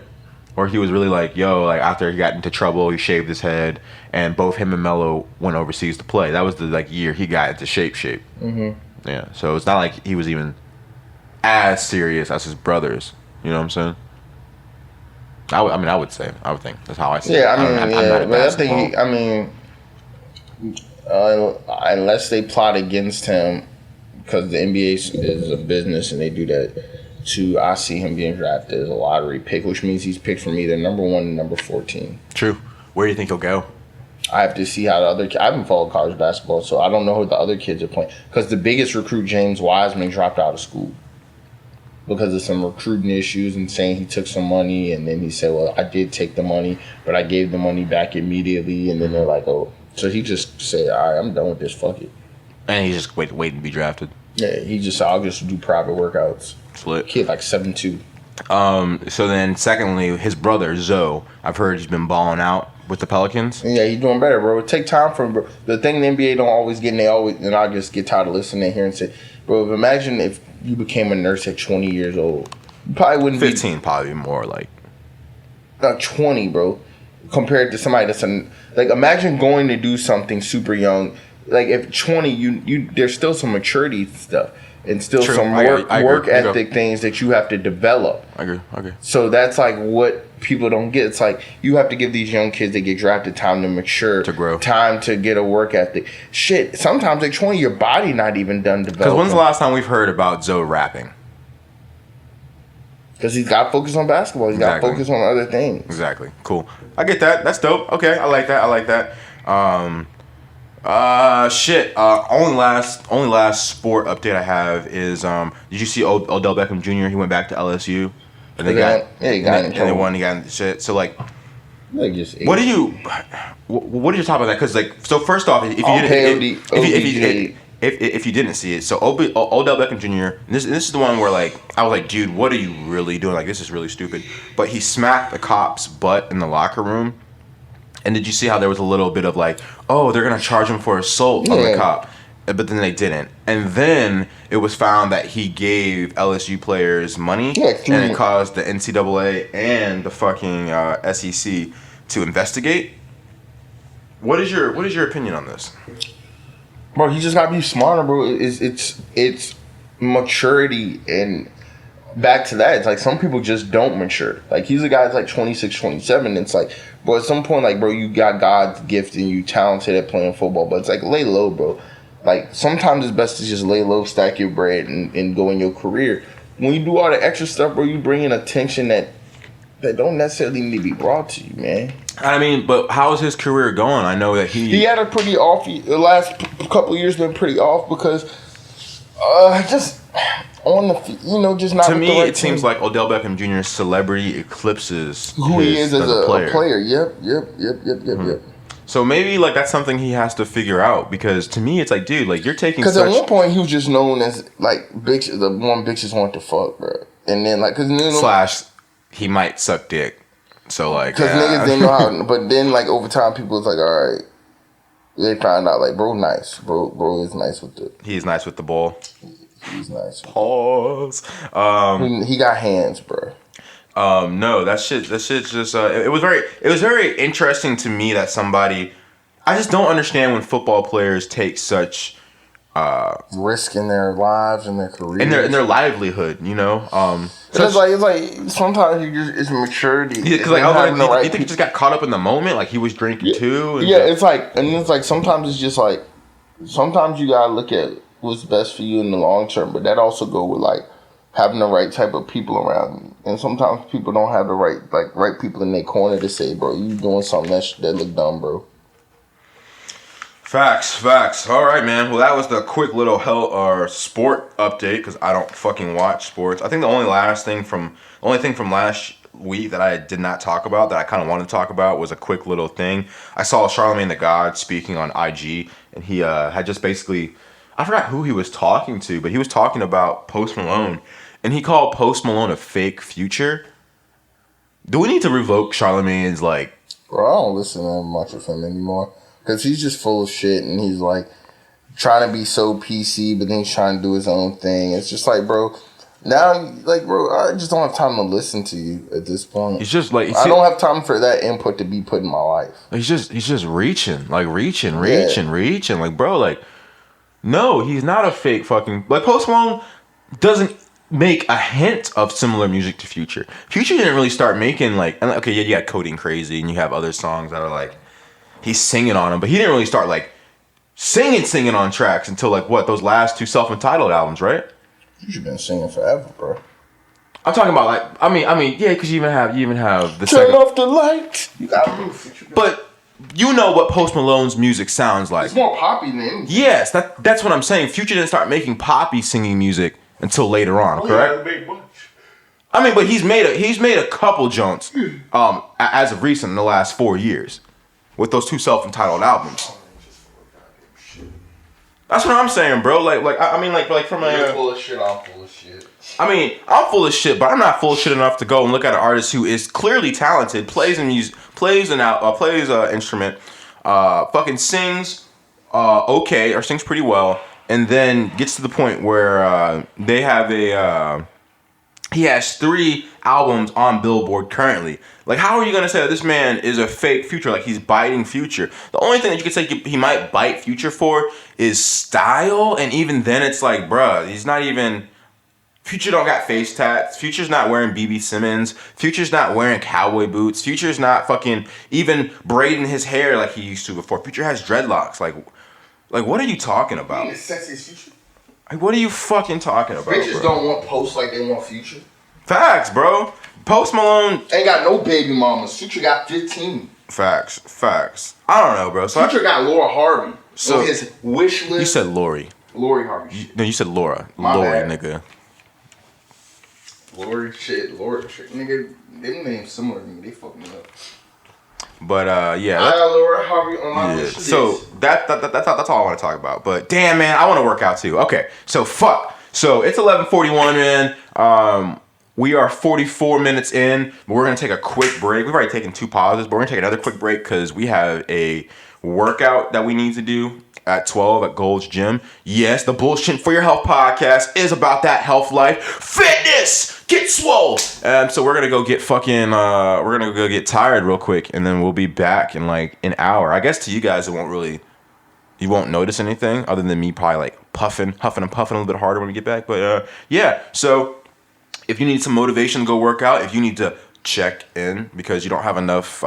Or he was really like, yo, like after he got into trouble, he shaved his head, and both him and Melo went overseas to play. That was the year he got into shape. Yeah, so it's not like he was even as serious as his brothers. You know what I'm saying? I would think that's how I see it. Yeah, I'm not a but I basketball. think unless they plot against him, because the NBA is a business and they do that. I see him being drafted as a lottery pick, which means he's picked from either number 1 and number 14. True. Where do you think he'll go? I have to see how I haven't followed college basketball, so I don't know who the other kids are playing. Because the biggest recruit, James Wiseman, dropped out of school because of some recruiting issues and saying he took some money, and then he said, well, I did take the money, but I gave the money back immediately, and then they're like, oh. So he just said, all right, I'm done with this, fuck it. And he just waiting to be drafted. Yeah, he just said, I'll just do private workouts. Split. Kid like 7'2". So then, secondly, his brother Zoe, I've heard he's been balling out with the Pelicans. Yeah, he's doing better, bro. It take time for him, bro. The thing the NBA don't always get, and I just get tired of listening here and say, bro, imagine if you became a nurse at 20 years old. You probably wouldn't 15, probably more like 20, bro. Compared to somebody that's imagine going to do something super young. Like if 20, you there's still some maturity stuff. And still True. some work ethic things that you have to develop. I agree. So that's like what people don't get. It's like you have to give these young kids that get drafted time to mature, to grow, time to get a work ethic. Shit, sometimes at 20, your body not even done developing. Because when's the last time we've heard about Zoe rapping? Because he's got to focus on basketball. He's got to focus on other things. Exactly. Cool. I get that. That's dope. Okay, I like that. Only last sport update I have is did you see Odell Beckham Jr.? He went back to LSU, and they got in won. He got in shit. So like, what are your thoughts about that? Because like, so first off, if you didn't see it, so Odell Beckham Jr. And this is the one where like I was like, dude, what are you really doing? Like, this is really stupid. But he smacked the cop's butt in the locker room. And did you see how there was a little bit of like, oh, they're going to charge him for assault on the cop. But then they didn't. And then it was found that he gave LSU players money. And it caused the NCAA and the fucking SEC to investigate. What is your opinion on this? Bro, you just got to be smarter, bro. It's maturity and back to that, it's like some people just don't mature. Like he's a guy that's like 26, 27. It's like, bro, at some point, like, bro, you got God's gift and you talented at playing football, but it's like lay low, bro. Like sometimes it's best to just lay low, stack your bread, and go in your career. When you do all the extra stuff, bro, you bring in attention that don't necessarily need to be brought to you, man. I mean, but how is his career going? I know that he had a pretty off. The last couple of years been pretty off because just on the just not. To with me, the right it seems like Odell Beckham Jr.'s celebrity eclipses who he is as a player. Yep. Mm-hmm. So maybe like that's something he has to figure out because to me it's like, dude, like you're taking. Because at one point he was just known as like the one bitches want to fuck, bro, and then like because he might suck dick. So like, because niggas didn't know how, but then like over time people was like, all right, they found out like bro is nice with the. He's nice with the ball. He's nice. Pause. He got hands, bro. No, that shit's just it was very interesting to me that somebody I just don't understand when football players take such risk in their lives and their careers in their livelihood, you know. It's like sometimes it's maturity. Because like you think he just got caught up in the moment, like he was drinking too. And it's like sometimes it's just like sometimes you gotta look at what's best for you in the long term, but that also go with like having the right type of people around you. And sometimes people don't have the right people in their corner to say, bro, you doing something that look dumb, bro. Facts. All right, man. Well, that was the quick little sport update because I don't fucking watch sports. I think the only thing from last week that I did not talk about that I kind of wanted to talk about was a quick little thing. I saw Charlamange the God speaking on IG, and he had just basically, I forgot who he was talking to, but he was talking about Post Malone, and he called Post Malone a fake Future. Do we need to revoke Charlamange's like? Bro, I don't listen to much of him anymore. Because he's just full of shit and he's like trying to be so PC, but then he's trying to do his own thing. It's just like, bro, now, like, bro, I just don't have time to listen to you at this point. He's just like, I don't have time for that input to be put in my life. He's just reaching. Like, bro, like, no, he's not a fake fucking, like, Post Malone doesn't make a hint of similar music to Future. Future didn't really start making, like, okay, yeah, you got Coding Crazy and you have other songs that are like, he's singing on them, but he didn't really start like singing on tracks until like what, those last two self-entitled albums, right? You've been singing forever, bro. I'm talking about like I mean, yeah, because you even have the turn off the lights. You gotta move. But you know what Post Malone's music sounds like. It's more poppy than anything. Yes, that's what I'm saying. Future didn't start making poppy singing music until later on, correct? Yeah, I mean, but he's made a couple joints as of recent in the last 4 years. With those two self-entitled albums. That's what I'm saying, bro. I mean, from a... You're full of shit, I'm full of shit. I mean, I'm full of shit, but I'm not full of shit enough to go and look at an artist who is clearly talented, plays an instrument, fucking sings okay, or sings pretty well, and then gets to the point where they have he has 3 albums on Billboard currently. Like, how are you going to say that this man is a fake Future? Like, he's biting Future. The only thing that you could say he might bite Future for is style. And even then, it's like, bruh, he's not even... Future don't got face tats. Future's not wearing BB Simmons. Future's not wearing cowboy boots. Future's not fucking even braiding his hair like he used to before. Future has dreadlocks. Like what are you talking about? You mean the sexiest Future? Like, what are you fucking talking about, Bitches bro? don't want Post like they want Future. Facts, bro. Post Malone ain't got no baby mamas. Future got 15. Facts. I don't know, bro. So Future got Laura Harvey. So his wish list. You said Lori Harvey. No, you said Laura. My Lori, bad. nigga. Lori shit. Nigga, them names similar to me. They fuck me up. But yeah. I got Laura Harvey on my wish list. So that's all I want to talk about. But damn, man, I want to work out too. Okay, so fuck. So it's 11:41, man. We are 44 minutes in. We're going to take a quick break. We've already taken 2 pauses, but we're going to take another quick break because we have a workout that we need to do at 12 at Gold's Gym. Yes, the Bullshit for Your Health podcast is about that health life. Fitness! Get swole! So we're going to go get we're going to go get tired real quick, and then we'll be back in like an hour. I guess to you guys, you won't notice anything other than me probably like huffing and puffing a little bit harder when we get back. But yeah, so... if you need some motivation to go work out, if you need to check in because you don't have enough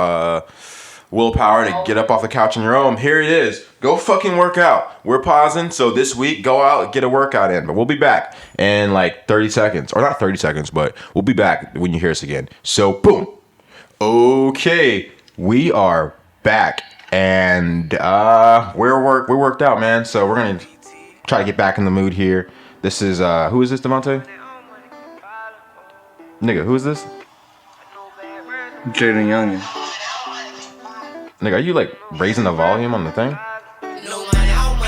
willpower to get up off the couch on your own, here it is. Go fucking work out. We're pausing, so this week, go out, get a workout in. But we'll be back in like 30 seconds. Or not 30 seconds, but we'll be back when you hear us again. So, boom. Okay, we are back. And we're worked out, man. So we're going to try to get back in the mood here. This is, who is this, Devonte? Nigga, who is this? JayDaYoungan. Nigga, are you like raising the volume on the thing?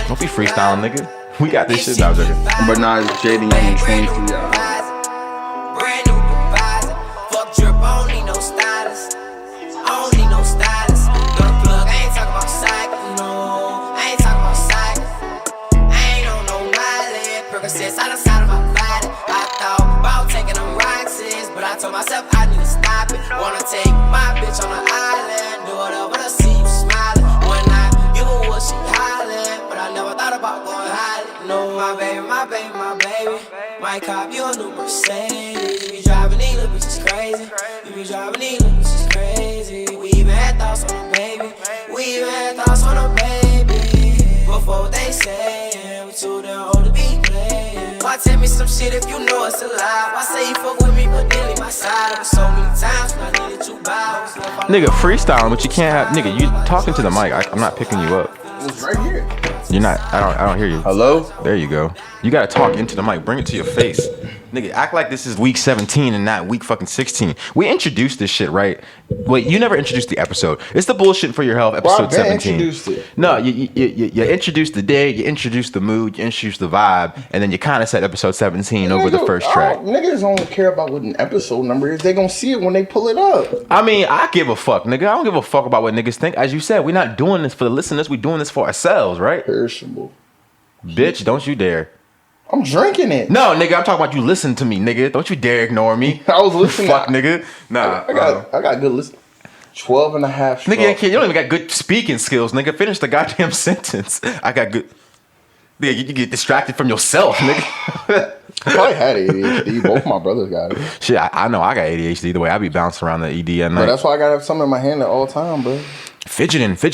Don't be freestyling, nigga. We got this shit now, joking. But nah, it's JayDaYoungan 23. Brand new divisor. Fuck drip, I don't need no stylist. I don't need no stylist. Gun plug, I ain't talking about cycle, no. I ain't talking about cycle. I ain't on no mileage. Percocets out the side of my body. I thought about taking them Roxys, but I told myself I need to stop it. Wanna take my bitch on the island, do whatever to see you smiling. One night, give her what she hollering, but I never thought about going hiding. No, my baby, my baby, my baby. Might cop you a new Mercedes. You be driving these little bitches crazy. You be driving these little bitches crazy. We even had thoughts on a baby. We even had thoughts on a baby. Before what they saying, we too damn old to be playing. Why tell me some shit if you know it's a lie? Why say you fuck with me but then leave my side? It was so many times when I needed you by. Nigga, freestyling, but you can't have, nigga, you talking to the mic. I'm not picking you up. It's right here. You're not, I don't hear you. Hello? There you go. You gotta talk into the mic. Bring it to your face. Nigga, act like this is week 17 and not week fucking 16. We introduced this shit, right? Wait, you never introduced the episode. It's the bullshit for your health, episode 17. Introduced it. No, you introduced the day, you introduced the mood, you introduced the vibe, and then you kind of said episode 17 over the first track. Niggas don't care about what an episode number is. They gonna see it when they pull it up. I mean, I give a fuck, nigga. I don't give a fuck about what niggas think. As you said, we're not doing this for the listeners. We're doing this for ourselves, right? Perishable. Bitch, don't you dare. I'm drinking it. No, nigga, I'm talking about you listen to me, nigga. Don't you dare ignore me. I was listening. Fuck, nigga. Nah. I got good listen. 12 and a half. Nigga, you don't even got good speaking skills, nigga. Finish the goddamn sentence. I got good. Nigga, you get distracted from yourself, nigga. I probably had ADHD. Both my brothers got it. Shit, I know I got ADHD. The way I be bouncing around the ED at night. But that's why I gotta have something in my hand at all time, bro. Fidgeting. But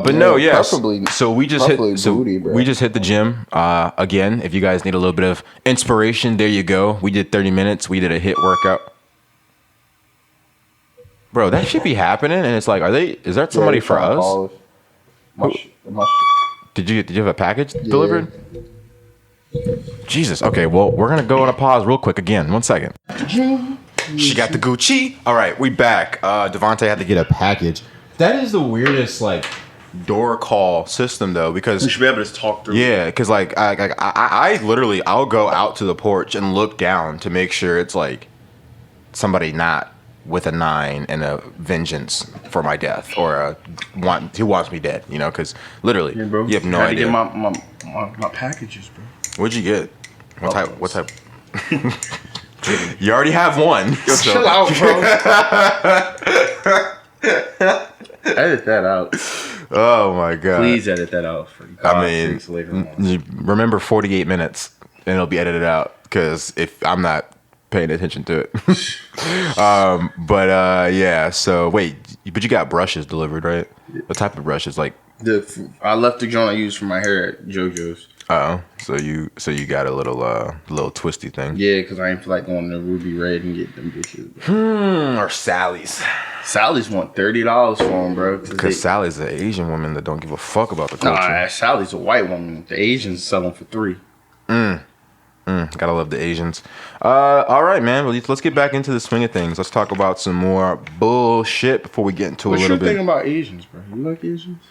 yeah, no, yes. Preferably, so we just hit. So booty, bro. we just hit the gym. Again, if you guys need a little bit of inspiration, there you go. We did 30 minutes. We did a HIIT workout. Bro, that should be happening, and it's like, is that somebody for us? Did you have a package delivered? Jesus. Okay, well, we're gonna go on a pause real quick again. 1 second. She got the Gucci. All right, we back. Devonte had to get a package. That is the weirdest like door call system though, because you should be able to just talk through. Yeah, because like I literally I'll go out to the porch and look down to make sure it's like somebody not with a 9 and a vengeance for my death or who wants me dead, you know? Because literally, yeah, bro. You have no idea. I had to get my packages, bro. What'd you get? What type? You already have one. So. Chill out, bro. Edit that out. Oh my god! Please edit that out. Remember 48 minutes, and it'll be edited out because if I'm not paying attention to it. Yeah. So wait, but you got brushes delivered, right? Yeah. What type of brushes? Like I left the joint I used for my hair at JoJo's. Oh, so you got a little twisty thing. Yeah, because I ain't feel like going to Ruby Red and get them bitches. Or Sally's. Sally's want $30 for them, bro. Because Sally's an Asian woman that don't give a fuck about the culture. Nah, Sally's a white woman. The Asians sell them for $3. Gotta love the Asians. All right, man. Well, let's get back into the swing of things. Let's talk about some more bullshit before we get into a little bit. What's your thing about Asians, bro? You like Asians?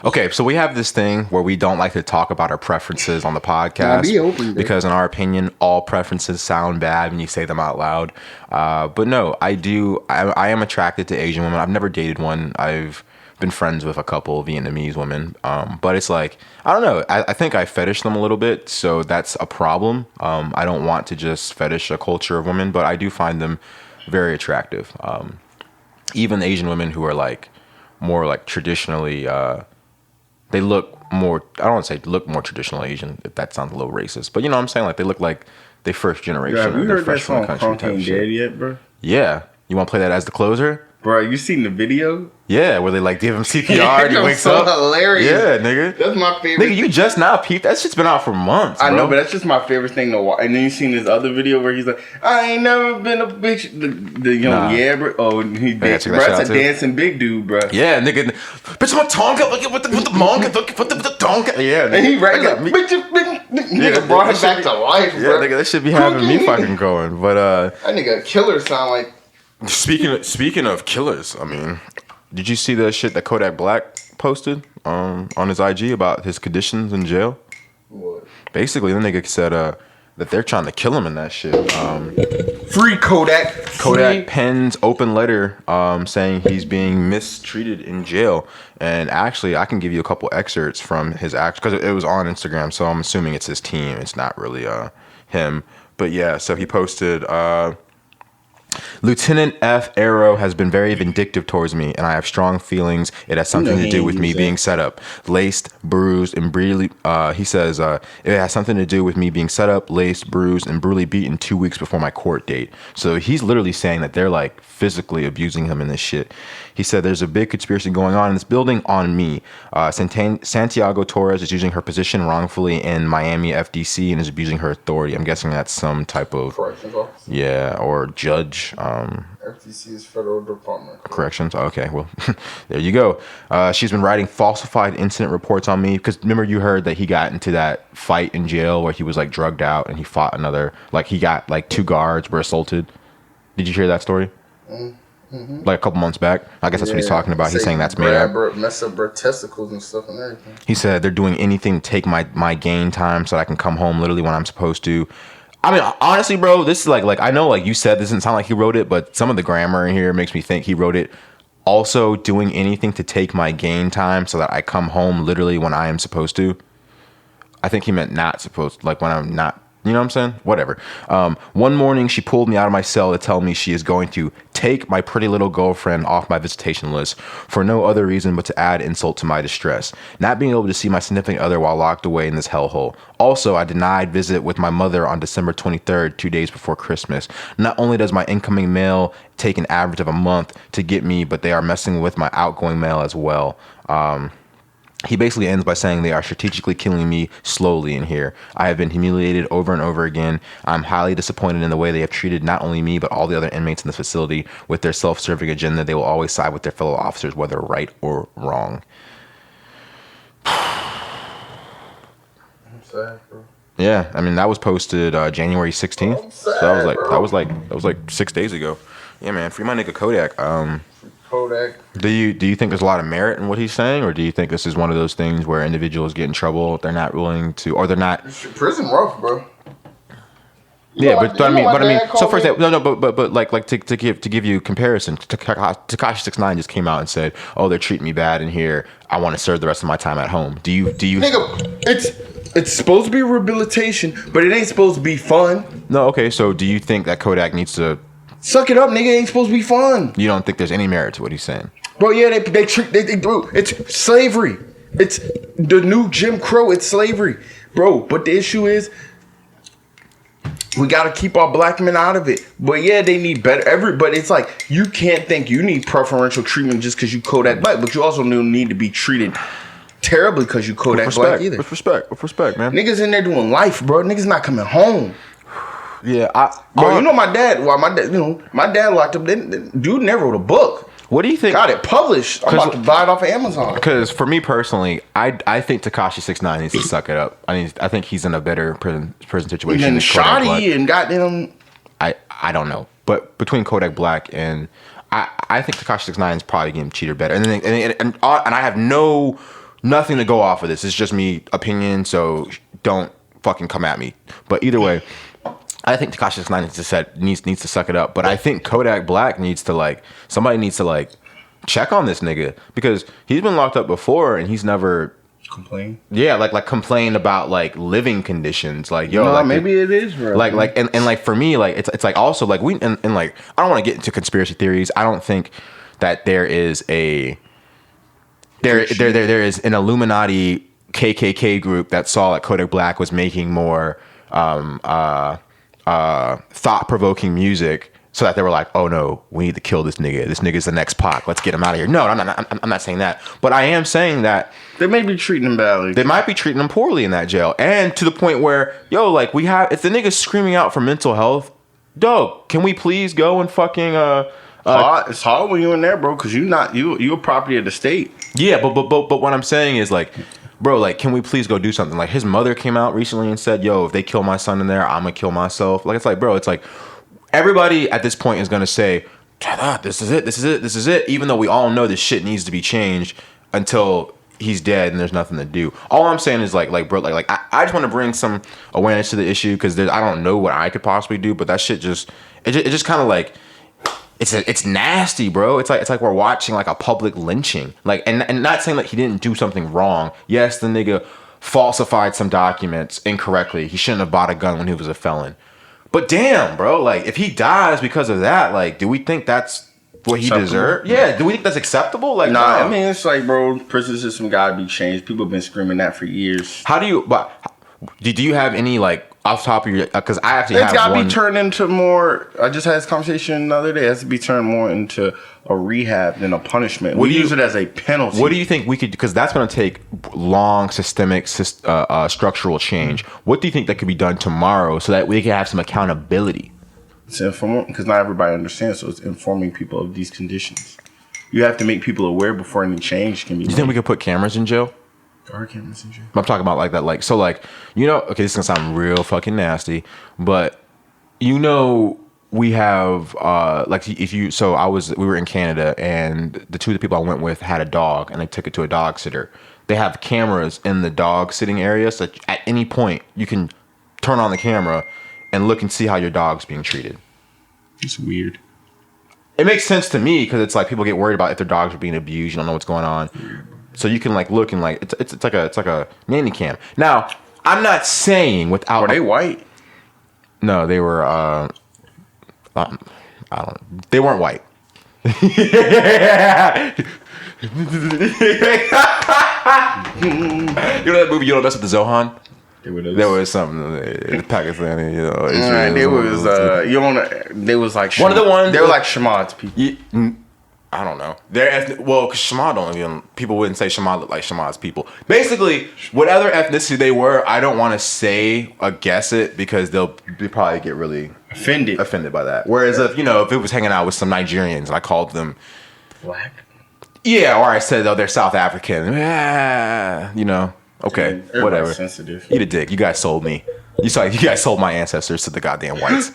Okay, so we have this thing where we don't like to talk about our preferences on the podcast. Be open, because in our opinion, all preferences sound bad when you say them out loud. But no, I am attracted to Asian women. I've never dated one. I've been friends with a couple Vietnamese women. But it's like, I don't know. I think I fetish them a little bit, so that's a problem. I don't want to just fetish a culture of women, but I do find them very attractive. Even Asian women who are like more like traditionally, they look more, I don't want to say look more traditional Asian, if that sounds a little racist, but you know what I'm saying? Like they look like they first generation. Have you heard that fresh from the song country Crunk type Ain't shit. Dead yet, bro? Yeah. You want to play that as the closer? Bro, you seen the video? Yeah, where they like give him CPR and he wakes so up. hilarious. Yeah, nigga. That's my favorite. Nigga, you just now peeped. That shit's been out for months, bro. I know, but that's just my favorite thing to watch. And then you seen this other video where he's like, I ain't never been a bitch. The you know, yeah, bro. Oh, he did. Bro, that's a dancing big dude, bro. Yeah, nigga. Bitch, my tonka. Look at what the monka. Look at the tonka. Yeah, nigga. And he right like, nigga brought him back to life, yeah, bro. nigga, that should be having me fucking going. But that nigga killer sound like. Speaking of killers, I mean, did you see the shit that Kodak Black posted on his IG about his conditions in jail? What? Basically, the nigga said that they're trying to kill him in that shit. Free Kodak. Kodak pens open letter saying he's being mistreated in jail. And actually, I can give you a couple excerpts from his act because it was on Instagram, so I'm assuming it's his team. It's not really him. But yeah, so he posted... Lieutenant F. Arrow has been very vindictive towards me, and I have strong feelings it has something to do with me being set up, laced, bruised, and brutally. He says it has something to do with me being set up, laced, bruised, and brutally beaten 2 weeks before my court date. So he's literally saying that they're like physically abusing him in this shit. He said there's a big conspiracy going on in this building on me. Santiago Torres is using her position wrongfully in Miami FDC and is abusing her authority. I'm guessing that's some type of Corrections office. Yeah, or judge. FTC is Federal Department. Corrections. Okay, well, there you go. She's been writing falsified incident reports on me because remember you heard that he got into that fight in jail where he was like drugged out and he fought another, like he got like 2 guards were assaulted. Did you hear that story? Mm-hmm. Like a couple months back. I guess that's what he's talking about. He's saying that's made up. Mess up her testicles and stuff and everything. He said they're doing anything to take my game time so that I can come home literally when I'm supposed to. I mean, honestly, bro, this is like I know, like you said, this doesn't sound like he wrote it, but some of the grammar in here makes me think he wrote it. Also, doing anything to take my game time so that I come home literally when I am supposed to. I think he meant not supposed, like when I'm not. You know what I'm saying? Whatever. One morning, she pulled me out of my cell to tell me she is going to take my pretty little girlfriend off my visitation list for no other reason but to add insult to my distress. Not being able to see my significant other while locked away in this hellhole. Also, I denied visit with my mother on December 23rd, 2 days before Christmas. Not only does my incoming mail take an average of a month to get me, but they are messing with my outgoing mail as well. He basically ends by saying they are strategically killing me slowly in here. I have been humiliated over and over again. I'm highly disappointed in the way they have treated not only me, but all the other inmates in this facility. With their self-serving agenda, they will always side with their fellow officers, whether right or wrong. I'm sad, bro. Yeah, I mean, that was posted January 16th. So that was like 6 days ago. Yeah, man, free my nigga Kodak. Kodak. Do you think there's a lot of merit in what he's saying, or do you think this is one of those things where individuals get in trouble, they're not willing to, or they're not? Prison rough, bro. Yeah, but I mean, so for example, but like to give you comparison, Tekashi 6ix9ine just came out and said, "Oh, they're treating me bad in here. I want to serve the rest of my time at home." Do you? Nigga, it's supposed to be rehabilitation, but it ain't supposed to be fun. No, okay. So do you think that Kodak needs to suck it up, nigga? It ain't supposed to be fun. You don't think there's any merit to what he's saying, bro? Yeah, they do. It's slavery. It's the new Jim Crow. It's slavery, bro. But the issue is, we gotta keep our black men out of it. But yeah, they need better. But it's like you can't think you need preferential treatment just because you Kodak Black, but you also don't need to be treated terribly because you Kodak Black either. With respect, man. Niggas in there doing life, bro. Niggas not coming home. Yeah, bro. You know my dad. Well, my dad locked up. Dude never wrote a book. What do you think? Got it published. I'm about to buy it off of Amazon. Because for me personally, I think Tekashi 6ix9ine needs to suck it up. I think he's in a better prison situation than Shoddy and goddamn. I don't know, but between Kodak Black and I think Tekashi 6ix9ine is probably getting cheated better. And I have nothing to go off of this. It's just me opinion. So don't fucking come at me. But either way, I think Tekashi 6ix9ine needs to suck it up, but I think Kodak Black needs to somebody needs to check on this nigga because he's been locked up before and he's never complained. Yeah, complained about living conditions. Maybe it is bro. And for me it's also we and I don't want to get into conspiracy theories. I don't think that there is an Illuminati KKK group that saw that Kodak Black was making more thought-provoking music, so that they were like, oh no, we need to kill this nigga. This nigga's the next Pac. Let's get him out of here. No, I'm not saying that. But I am saying that they may be treating him badly. They might be treating him poorly in that jail. And to the point where, yo, like, if the nigga's screaming out for mental health, dog, can we please go and fucking it's hard when you're in there, bro, because you're property of the state. Yeah, but what I'm saying is, like, bro, like, can we please go do something? Like, his mother came out recently and said, yo, if they kill my son in there, I'm gonna kill myself. Like, it's like, bro, it's like, everybody at this point is gonna say, this is it, even though we all know this shit needs to be changed until he's dead and there's nothing to do. All I'm saying is, like, bro, like I just want to bring some awareness to the issue, because I don't know what I could possibly do, but that shit just kind of like, it's nasty, bro. It's like we're watching like a public lynching. Like, and not saying that he didn't do something wrong. Yes, the nigga falsified some documents incorrectly. He shouldn't have bought a gun when he was a felon. But damn, bro, like, if he dies because of that, like, do we think that's what he deserved? Yeah, do we think that's acceptable? Like, nah, I mean, it's like, bro, prison system gotta be changed. People have been screaming that for years. How do you? But do you have any, like, off the top of your? Because I actually it's gotta be turned into more. I just had this conversation the other day. It has to be turned more into a rehab than a punishment. We use it as a penalty. What do you think we could? Because that's going to take long systemic structural change. What do you think that could be done tomorrow so that we can have some accountability? It's informing, because not everybody understands. So it's informing people of these conditions. You have to make people aware before any change can be made. You think we could put cameras in jail? I'm talking about like that, like, so, like, you know, okay, this is gonna sound real fucking nasty, but you know, we have like, we were in Canada, and the two of the people I went with had a dog, and they took it to a dog sitter. They have cameras in the dog sitting area, so that at any point you can turn on the camera and look and see how your dog's being treated. It's weird. It makes sense to me, because it's like people get worried about if their dogs are being abused. You don't know what's going on. So you can, like, look and, like, it's like a nanny cam. Now, I'm not saying without. Were they white? No, they were. I don't. They weren't white. You know that movie, You Don't Mess with the Zohan? There was something Pakistani, you know. They was like one of the ones. They were like Shamad's people. I don't know. Because Shamad don't even, people wouldn't say Shamad look like Shamad's people. Basically, whatever ethnicity they were, I don't want to say or guess it, because they probably get really offended by that. Whereas if it was hanging out with some Nigerians and I called them black, yeah, or I said, oh, they're South African, okay, whatever. Sensitive. Eat a dick. You guys sold me. You guys sold my ancestors to the goddamn whites.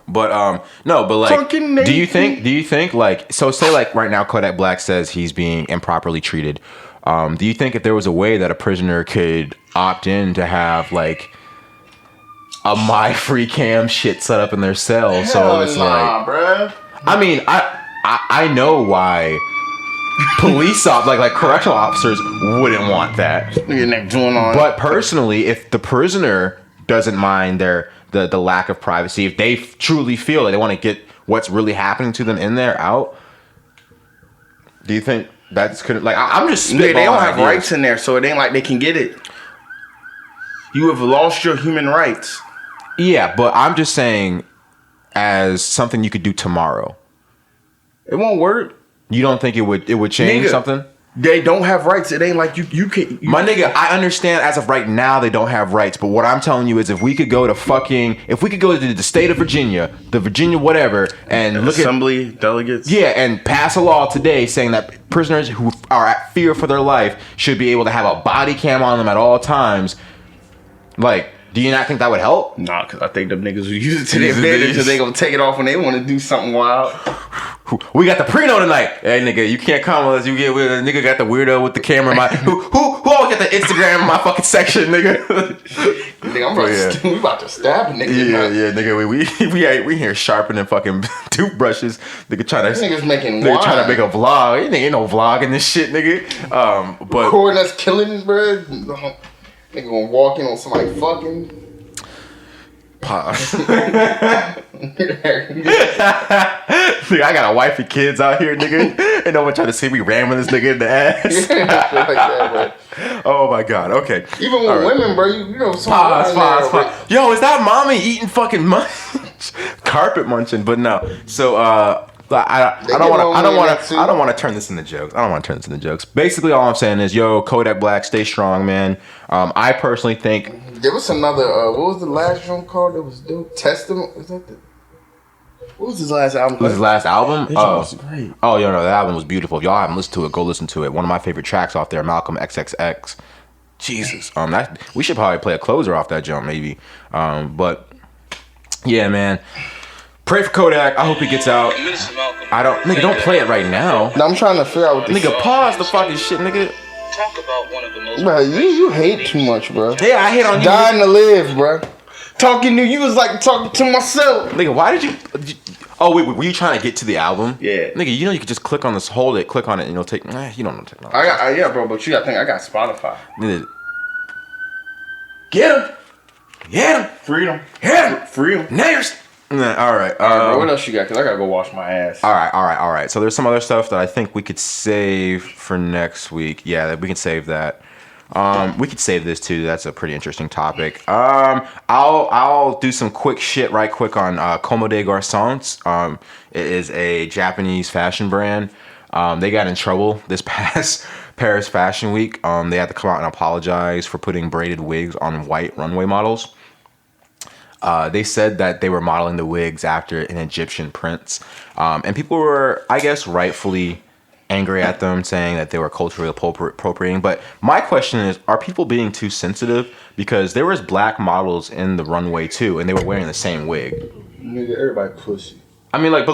But no, but like, do you think like, so say like right now Kodak Black says he's being improperly treated. Do you think if there was a way that a prisoner could opt in to have like a My Free Cam shit set up in their cell? So it's like, bruh. I mean, I know why police like correctional officers wouldn't want that. But personally, if the prisoner doesn't mind the lack of privacy, if they truly feel like they want to get what's really happening to them in there out, do you think that's like, I'm just spitballing they don't have ideas. rights in there, so it ain't like they can get it. You have lost your human rights. Yeah, but I'm just saying, as something you could do tomorrow. It won't work. You don't think it would change something? They don't have rights. It ain't like you can. My nigga, I understand as of right now they don't have rights, but what I'm telling you is if we could go to the state of Virginia, the Virginia whatever, and look assembly delegates. Yeah, and pass a law today saying that prisoners who are at fear for their life should be able to have a body cam on them at all times. Like, do you not think that would help? Nah, because I think them niggas will use it to their advantage, and they gonna take it off when they want to do something wild. We got the preno tonight. Hey, nigga, you can't come unless you get with a nigga got the weirdo with the camera in my who always got the Instagram in my fucking section, nigga. Nigga, we about to stab a nigga. Yeah, nigga, we here sharpening fucking toothbrushes. Nigga trying to niggas making trying to make a vlog. Ain't no vlogging this shit, nigga. But recording us killing, bro. Nigga gonna walk in on somebody fucking. Pause. Nigga, I got a wife and kids out here, nigga. Ain't no one trying to see me ramming this nigga in the ass. Oh my god. Okay. Even with women, bro, you know, some Pause. Yo, is that mommy eating fucking carpet munching? But no. So I don't want to turn this into jokes. Basically, all I'm saying is, yo, Kodak Black, stay strong, man. I personally think there was another. What was the last one called? It was dope. Testament. Was that the? What was his last album? His last album? Was great. Oh, yo, no, that album was beautiful. If y'all haven't listened to it, go listen to it. One of my favorite tracks off there, Malcom X.X.X. Jesus. We should probably play a closer off that jump, maybe. But yeah, man. Pray for Kodak. I hope he gets out. Don't play it right now. No, I'm trying to figure out what this. Nigga, pause the fucking shit, nigga. Talk about one of the most. Bro, you hate too much, bro. Yeah, I hate on you. Dying to live, bro. Talking to you was like talking to myself. Nigga, why did you? Oh wait, were you trying to get to the album? Yeah. Nigga, you know you could just click on this, hold it, click on it, and you'll take. You don't know technology. Yeah, bro, but you gotta think I got Spotify. Nigga. Get him. Freedom. Freedom. Niggers. Nah, all right. Bro, what else you got? Cause I gotta go wash my ass. All right. So there's some other stuff that I think we could save for next week. Yeah, we can save that. We could save this too. That's a pretty interesting topic. I'll do some quick shit right quick on Comme Des Garcons. It is a Japanese fashion brand. They got in trouble this past Paris Fashion Week. They had to come out and apologize for putting braided wigs on white runway models. They said that they were modeling the wigs after an Egyptian prince. And people were, I guess, rightfully angry at them, saying that they were culturally appropriating. But my question is, are people being too sensitive? Because there was black models in the runway too, and they were wearing the same wig. Nigga, everybody pussy. I mean, but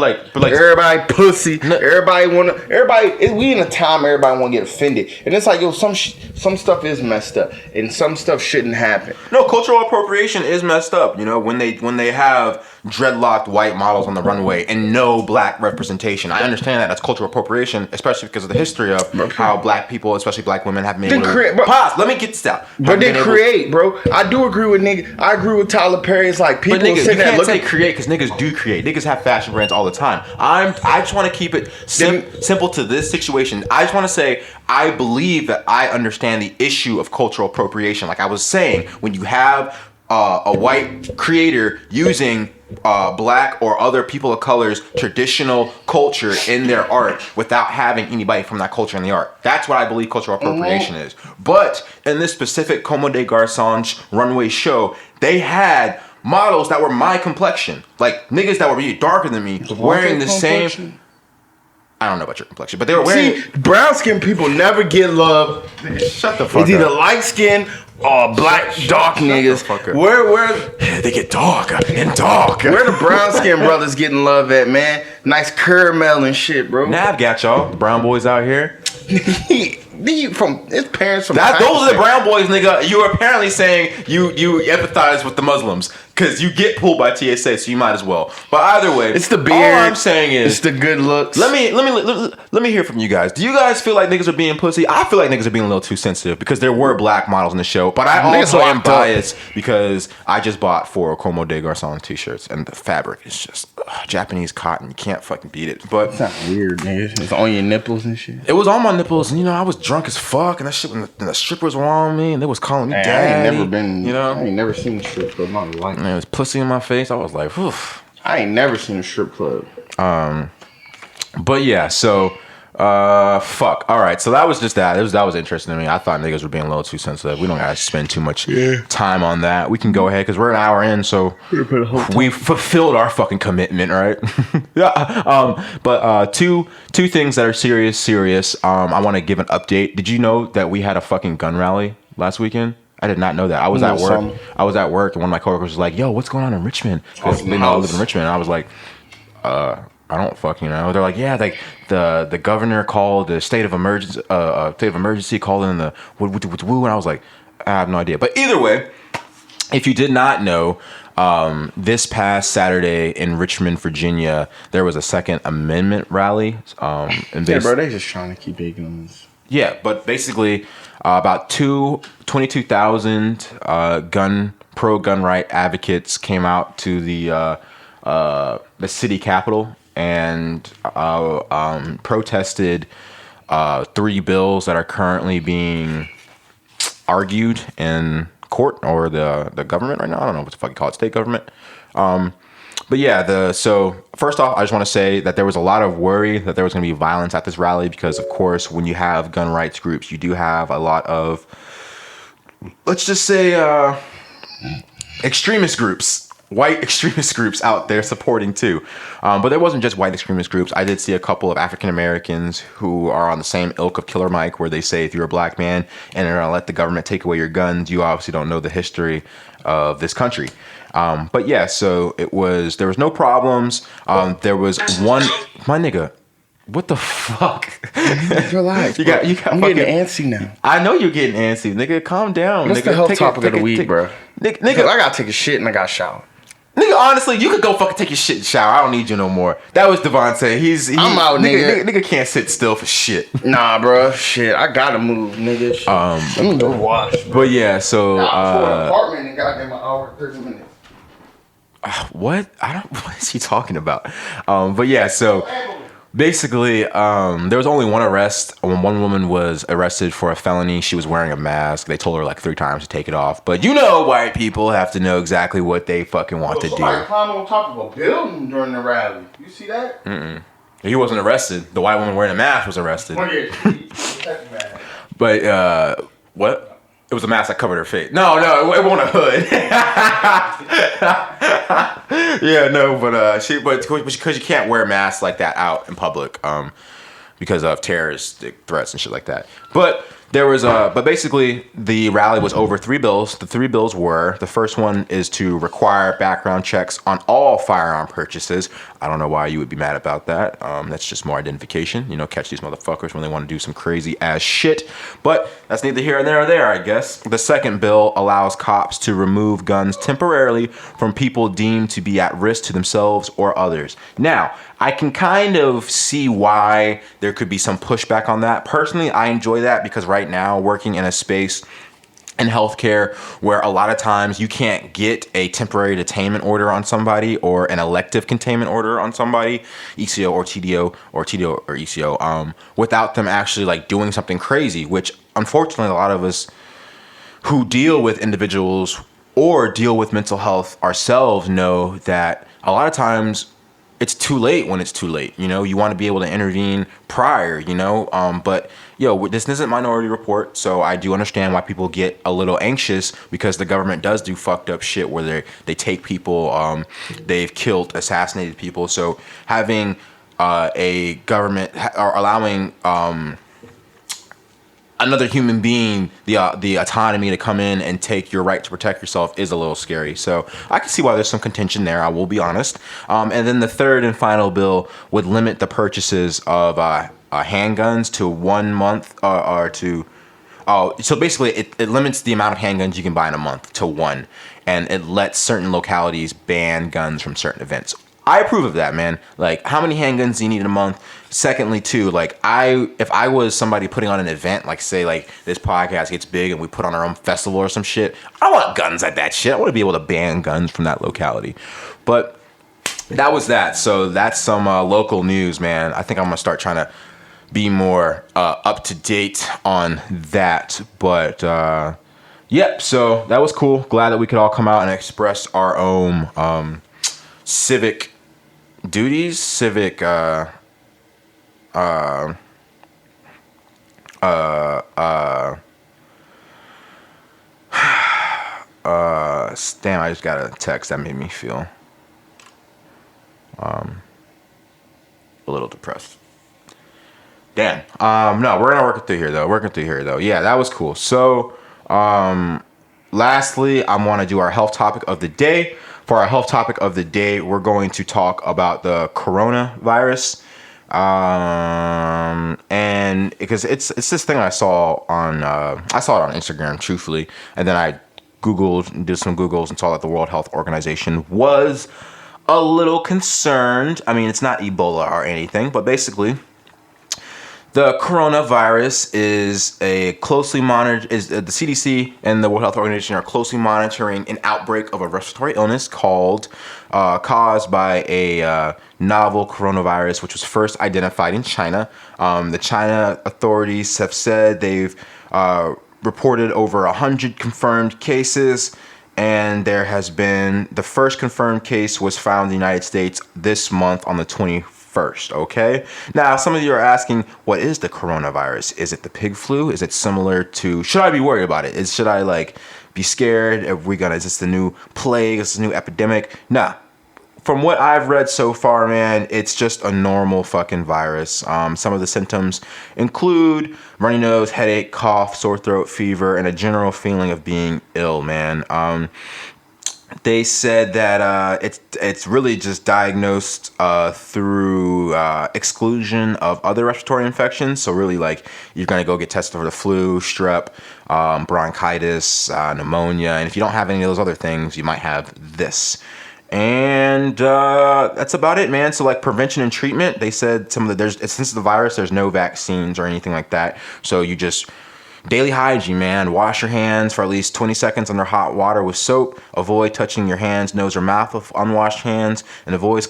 everybody pussy. Everybody we in a time everybody want to get offended, and it's like, yo, some stuff is messed up, and some stuff shouldn't happen. No, cultural appropriation is messed up. You know, when they have dreadlocked white models on the runway and no black representation. I understand that that's cultural appropriation, especially because of the history of how black people, especially black women, have been able to. Pause. Let me get this out. But they create, bro. I do agree with nigga. I agree with Tyler Perry. It's like people niggas, sitting you there can't say looking. Create because niggas do create. Niggas have fashion brands all the time. I just want to keep it simple to this situation. I just want to say I believe that I understand the issue of cultural appropriation. Like I was saying, when you have a white creator using black or other people of color's traditional culture in their art without having anybody from that culture in the art. That's what I believe cultural appropriation is. But in this specific Comme Des Garcons runway show, they had models that were my complexion. Like niggas that were really darker than me wearing the same. I don't know about your complexion, but they were wearing. See, brown skinned people never get love. Shut the fuck up. It's either light skin or black dark niggas. Where they get darker and darker. Where the brown skin brothers getting love at, man? Nice caramel and shit, bro. Nav got y'all. Brown boys out here. From his parents from. Those are the brown boys, nigga. You are apparently saying you empathize with the Muslims because you get pulled by TSA, so you might as well. But either way, it's the beard. All I'm saying is it's the good looks. Let me hear from you guys. Do you guys feel like niggas are being pussy? I feel like niggas are being a little too sensitive because there were black models in the show, but I also am biased because I just bought 4 Comme Des Garcons t-shirts and the fabric is just Japanese cotton. You can't fucking beat it. But it's not weird, nigga. It's on your nipples and shit. It was on my nipples, and I was drunk as fuck, and that shit. And the strippers were on me, and they was calling me daddy. I ain't never seen a strip club in my life. Man, it was pussy in my face. I was like, whew. I ain't never seen a strip club. But yeah, so fuck. All right, so that was just that. That was interesting to me. I thought niggas were being a little too sensitive. We don't gotta spend too much time on that. We can go ahead because we're an hour in, so we fulfilled our fucking commitment, right? Yeah. But two things that are serious. I want to give an update. Did you know that we had a fucking gun rally last weekend? I did not know that. I was at work, and one of my coworkers was like, "Yo, what's going on in Richmond?" Because they know I live in Richmond. And I was like, I don't fucking know. They're like, yeah, like the governor called the state of emergency, called in the woo, and I was like, I have no idea. But either way, if you did not know, this past Saturday in Richmond, Virginia, there was a Second Amendment rally. And bro, they just trying to keep ignorance. Yeah, but basically, about 22,000 pro-gun right advocates came out to the city capitol and protested 3 bills that are currently being argued in court or the government right now. I don't know what the fuck you call it, state government. But yeah, so first off, I just want to say that there was a lot of worry that there was going to be violence at this rally because, of course, when you have gun rights groups, you do have a lot of, let's just say, extremist groups, white extremist groups out there supporting too. But there wasn't just white extremist groups. I did see a couple of African Americans who are on the same ilk of Killer Mike, where they say if you're a black man and they're gonna let the government take away your guns, you obviously don't know the history of this country. But yeah, so there was no problems. There was one, my nigga, what the fuck? Relax. I'm getting antsy now. I know you're getting antsy, nigga. Calm down. What's nigga. the health topic of the week, bro? Nigga, I gotta take a shit and I gotta shower. Nigga, honestly, you could go fucking take your shit and shower. I don't need you no more. That was Devonte. I'm out, nigga. Nigga can't sit still for shit. Nah, bro. Shit, I gotta move, nigga. Shit. Let me go wash. Bro. But yeah, so for an apartment in goddamn an hour 30 minutes. What is he talking about? But yeah, so basically, there was only one arrest. When one woman was arrested for a felony, she was wearing a mask. They told her like 3 times to take it off. But you know, white people have to know exactly what they fucking want to do. Somebody climbed on top of a building during the rally. You see that? He wasn't arrested. The white woman wearing a mask was arrested. Oh, yeah. But what? It was a mask that covered her face. No, it wasn't a hood. Yeah, no, but because you can't wear masks like that out in public, because of terroristic threats and shit like that. But there was but basically the rally was over 3 bills. The 3 bills were, the first one is to require background checks on all firearm purchases. I don't know why you would be mad about that. That's just more identification. You know, catch these motherfuckers when they want to do some crazy ass shit. But that's neither here nor there, I guess. The second bill allows cops to remove guns temporarily from people deemed to be at risk to themselves or others. Now, I can kind of see why there could be some pushback on that. Personally, I enjoy that because right now, working in a space in healthcare where a lot of times you can't get a temporary detainment order on somebody or an elective containment order on somebody, ECO or TDO or TDO or ECO, without them actually like doing something crazy, which unfortunately a lot of us who deal with individuals or deal with mental health ourselves know that a lot of times it's too late when it's too late. You know, you want to be able to intervene prior, you know, but this isn't Minority Report, so I do understand why people get a little anxious because the government does do fucked up shit where they take people, they've killed, assassinated people. So having a government or allowing another human being the autonomy to come in and take your right to protect yourself is a little scary. So I can see why there's some contention there, I will be honest. And then the third and final bill would limit the purchases of handguns to 1 month so basically it limits the amount of handguns you can buy in a month to 1, and it lets certain localities ban guns from certain events. I approve of that, man. Like, how many handguns do you need in a month? Secondly, too, like, if I was somebody putting on an event, like, say, like, this podcast gets big and we put on our own festival or some shit, I want guns at that shit. I want to be able to ban guns from that locality. But that was that. So that's some local news, man. I think I'm going to start trying to be more up to date on that. But, yep, so that was cool. Glad that we could all come out and express our own civic duties, civic damn, I just got a text that made me feel a little depressed. Damn. No, we're gonna work it through here though. Yeah, that was cool. So lastly, I want to do our health topic of the day. For our health topic of the day, we're going to talk about the coronavirus. And because it's this thing I saw it on Instagram, truthfully, and then I did some Googles and saw that the World Health Organization was a little concerned. I mean, it's not Ebola or anything, but basically, the coronavirus is the CDC and the World Health Organization are closely monitoring an outbreak of a respiratory illness caused by a novel coronavirus, which was first identified in China. The China authorities have said they've reported over 100 confirmed cases, and there has been the first confirmed case was found in the United States this month on the 21st. Okay, now some of you are asking, what is the coronavirus? Is it the pig flu? Is it similar to, should I be worried about it? Should I like be scared? Is this the new plague? Is this a new epidemic? Nah. From what I've read so far, man, it's just a normal fucking virus. Some of the symptoms include runny nose, headache, cough, sore throat, fever, and a general feeling of being ill, man. They said that it's really just diagnosed through exclusion of other respiratory infections. So really, like, you're going to go get tested for the flu, strep, bronchitis, pneumonia. And if you don't have any of those other things, you might have this. And that's about it, man. So like prevention and treatment, they said since the virus, there's no vaccines or anything like that. So you just daily hygiene, man. Wash your hands for at least 20 seconds under hot water with soap. Avoid touching your hands, nose, or mouth with unwashed hands, and avoid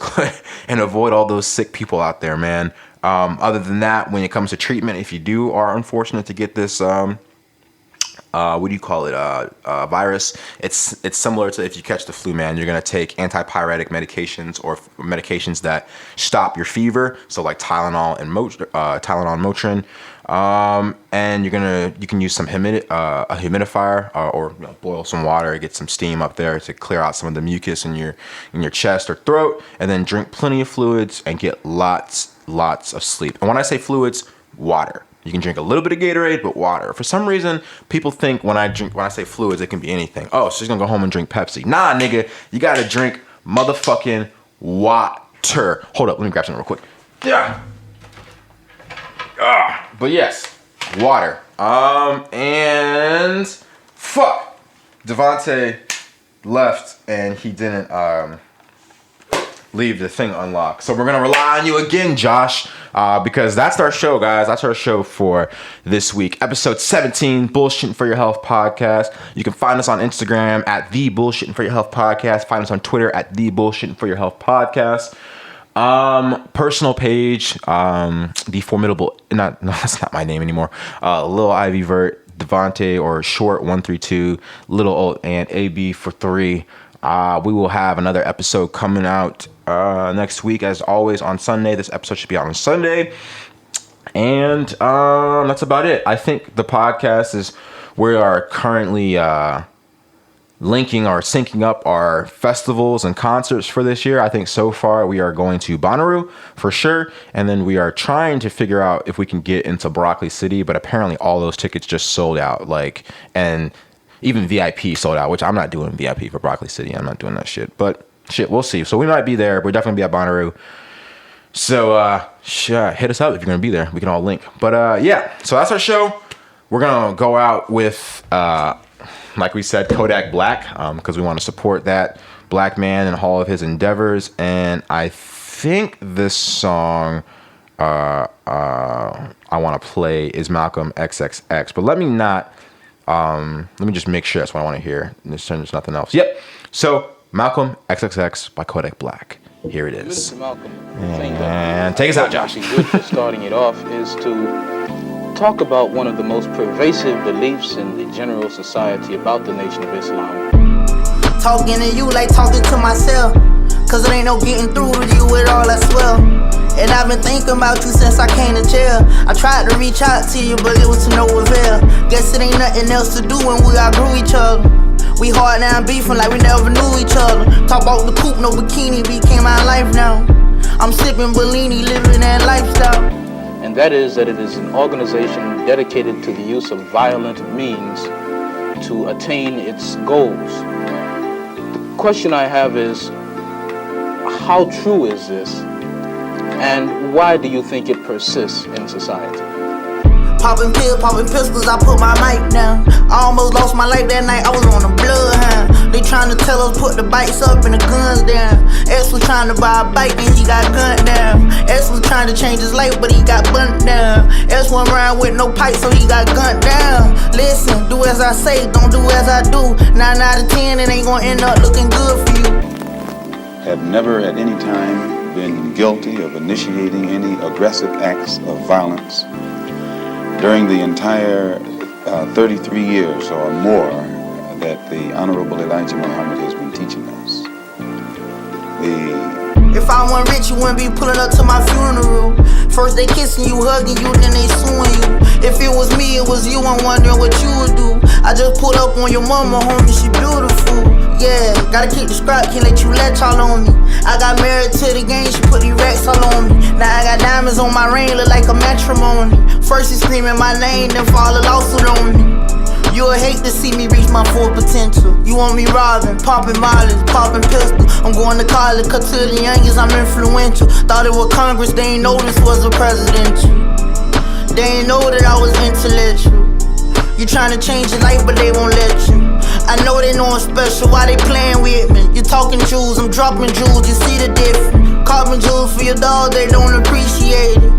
all those sick people out there, man. Other than that, when it comes to treatment, if you are unfortunate to get this virus, it's similar to if you catch the flu, man. You're gonna take antipyretic medications or medications that stop your fever, so like Tylenol and Motrin, and you can use some a humidifier or boil some water, get some steam up there to clear out some of the mucus in your chest or throat, and then drink plenty of fluids and get lots of sleep. And when I say fluids, water. You can drink a little bit of Gatorade, but water. For some reason, people think when I say fluids, it can be anything. Oh, so she's gonna go home and drink Pepsi. Nah, nigga, you gotta drink motherfucking water. Hold up, let me grab something real quick. Yeah. But yes, water. And fuck, Devonte left and he didn't leave the thing unlocked. So we're gonna rely on you again, Josh, because that's our show, guys. That's our show for this week. Episode 17, Bullshitting for Your Health podcast. You can find us on Instagram at The Bullshitting for Your Health podcast. Find us on Twitter at The Bullshitting for Your Health podcast. Personal page, the formidable, no, that's not my name anymore. Lil Ivy Vert, Devonte, or short 132, Little Old and AB for 3. We will have another episode coming out next week, as always, on Sunday. This episode should be out on Sunday. And that's about it. I think the podcast is, we are currently linking or syncing up our festivals and concerts for this year. I think so far we are going to Bonnaroo for sure. And then we are trying to figure out if we can get into Broccoli City. But apparently all those tickets just sold out. And even VIP sold out, which I'm not doing VIP for Broccoli City. I'm not doing that shit. But shit, we'll see. So we might be there. We'll definitely be at Bonnaroo. So hit us up if you're going to be there. We can all link. But yeah, so that's our show. We're going to go out with, like we said, Kodak Black, because we want to support that black man and all of his endeavors. And I think this song I want to play is Malcom X.X.X. But let me just make sure that's what I want to hear. There's nothing else. Yep. So Malcom X.X.X by Kodak Black. Here it is. Mr. Malcolm, And take us out, Josh. Good for starting it off is to talk about one of the most pervasive beliefs in the general society about the Nation of Islam. Talking to you like talking to myself, cause it ain't no getting through to you with all that swell. And I've been thinking about you since I came to jail. I tried to reach out to you, but it was to no avail. Guess it ain't nothing else to do when we outgrew each other. We hard now beefing like we never knew each other. Talk about the coupe, no bikini, became my life now. I'm sipping Bellini, living that lifestyle. And that is that it is an organization dedicated to the use of violent means to attain its goals. The question I have is, how true is this? And why do you think it persists in society? Popping pistols, I put my mic down. I almost lost my life that night, I was on a bloodhound. They trying to tell us put the bikes up and the guns down. X was trying to buy a bike and he got gunned down. X was trying to change his life but he got burnt down. X went around with no pipe so he got gunned down. Listen, do as I say, don't do as I do. 9 out of 10, it ain't gonna end up looking good for you. Have never at any time been guilty of initiating any aggressive acts of violence. During the entire 33 years or more that the Honorable Elijah Muhammad has been teaching us. If I wasn't rich, you wouldn't be pulling up to my funeral. First they kissing you, hugging you, then they suing you. If it was me, it was you, I'm wondering what you would do. I just pulled up on your mama, homie, she beautiful. Yeah, gotta keep the scrap, can't let you let y'all on me. I got married to the game, she put these racks all on me. Now I got diamonds on my ring, look like a matrimony. First he screaming my name, then fall a lawsuit on me. You'll hate to see me reach my full potential. You want me robbing, popping mileage, popping pistol. I'm going to college, cut to the youngest, I'm influential. Thought it was Congress, they ain't know this was a presidential. They ain't know that I was intellectual. You tryna change your life, but they won't let you. I know they know I'm special, why they playing with me? You talking jewels, I'm dropping jewels, you see the difference. Carbon jewels for your dog, they don't appreciate it.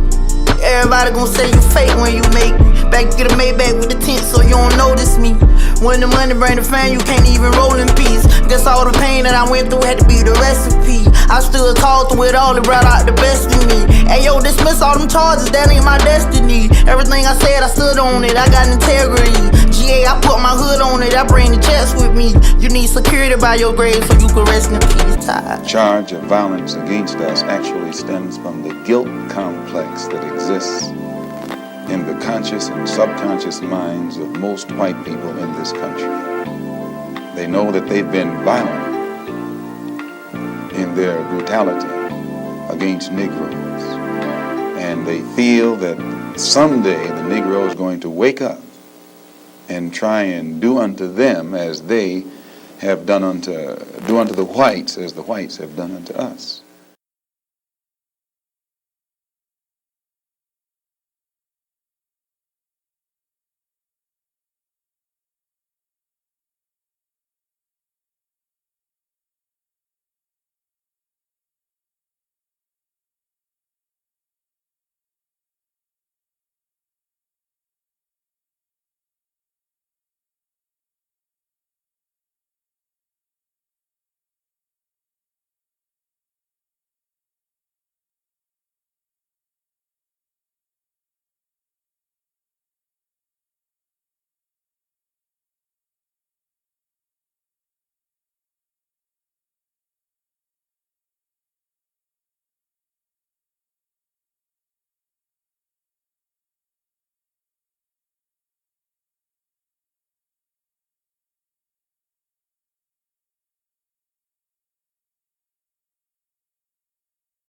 Everybody gon' say you fake when you make me. Back to get a Maybach with the tint so you don't notice me. When the money bring the fan, you can't even roll in peace. Guess all the pain that I went through had to be the recipe. I stood tall through it all, it brought out the best in me. Hey yo, dismiss all them charges, that ain't my destiny. Everything I said, I stood on it, I got integrity. GA, I put my hood on it, I bring the checks with me. You need security by your grave so you can rest in peace. The charge of violence against us actually stems from the guilt complex that exists in the conscious and subconscious minds of most white people in this country. They know that they've been violent in their brutality against Negroes, and they feel that someday the Negro is going to wake up and try and do unto them as they have done unto the whites as the whites have done unto us.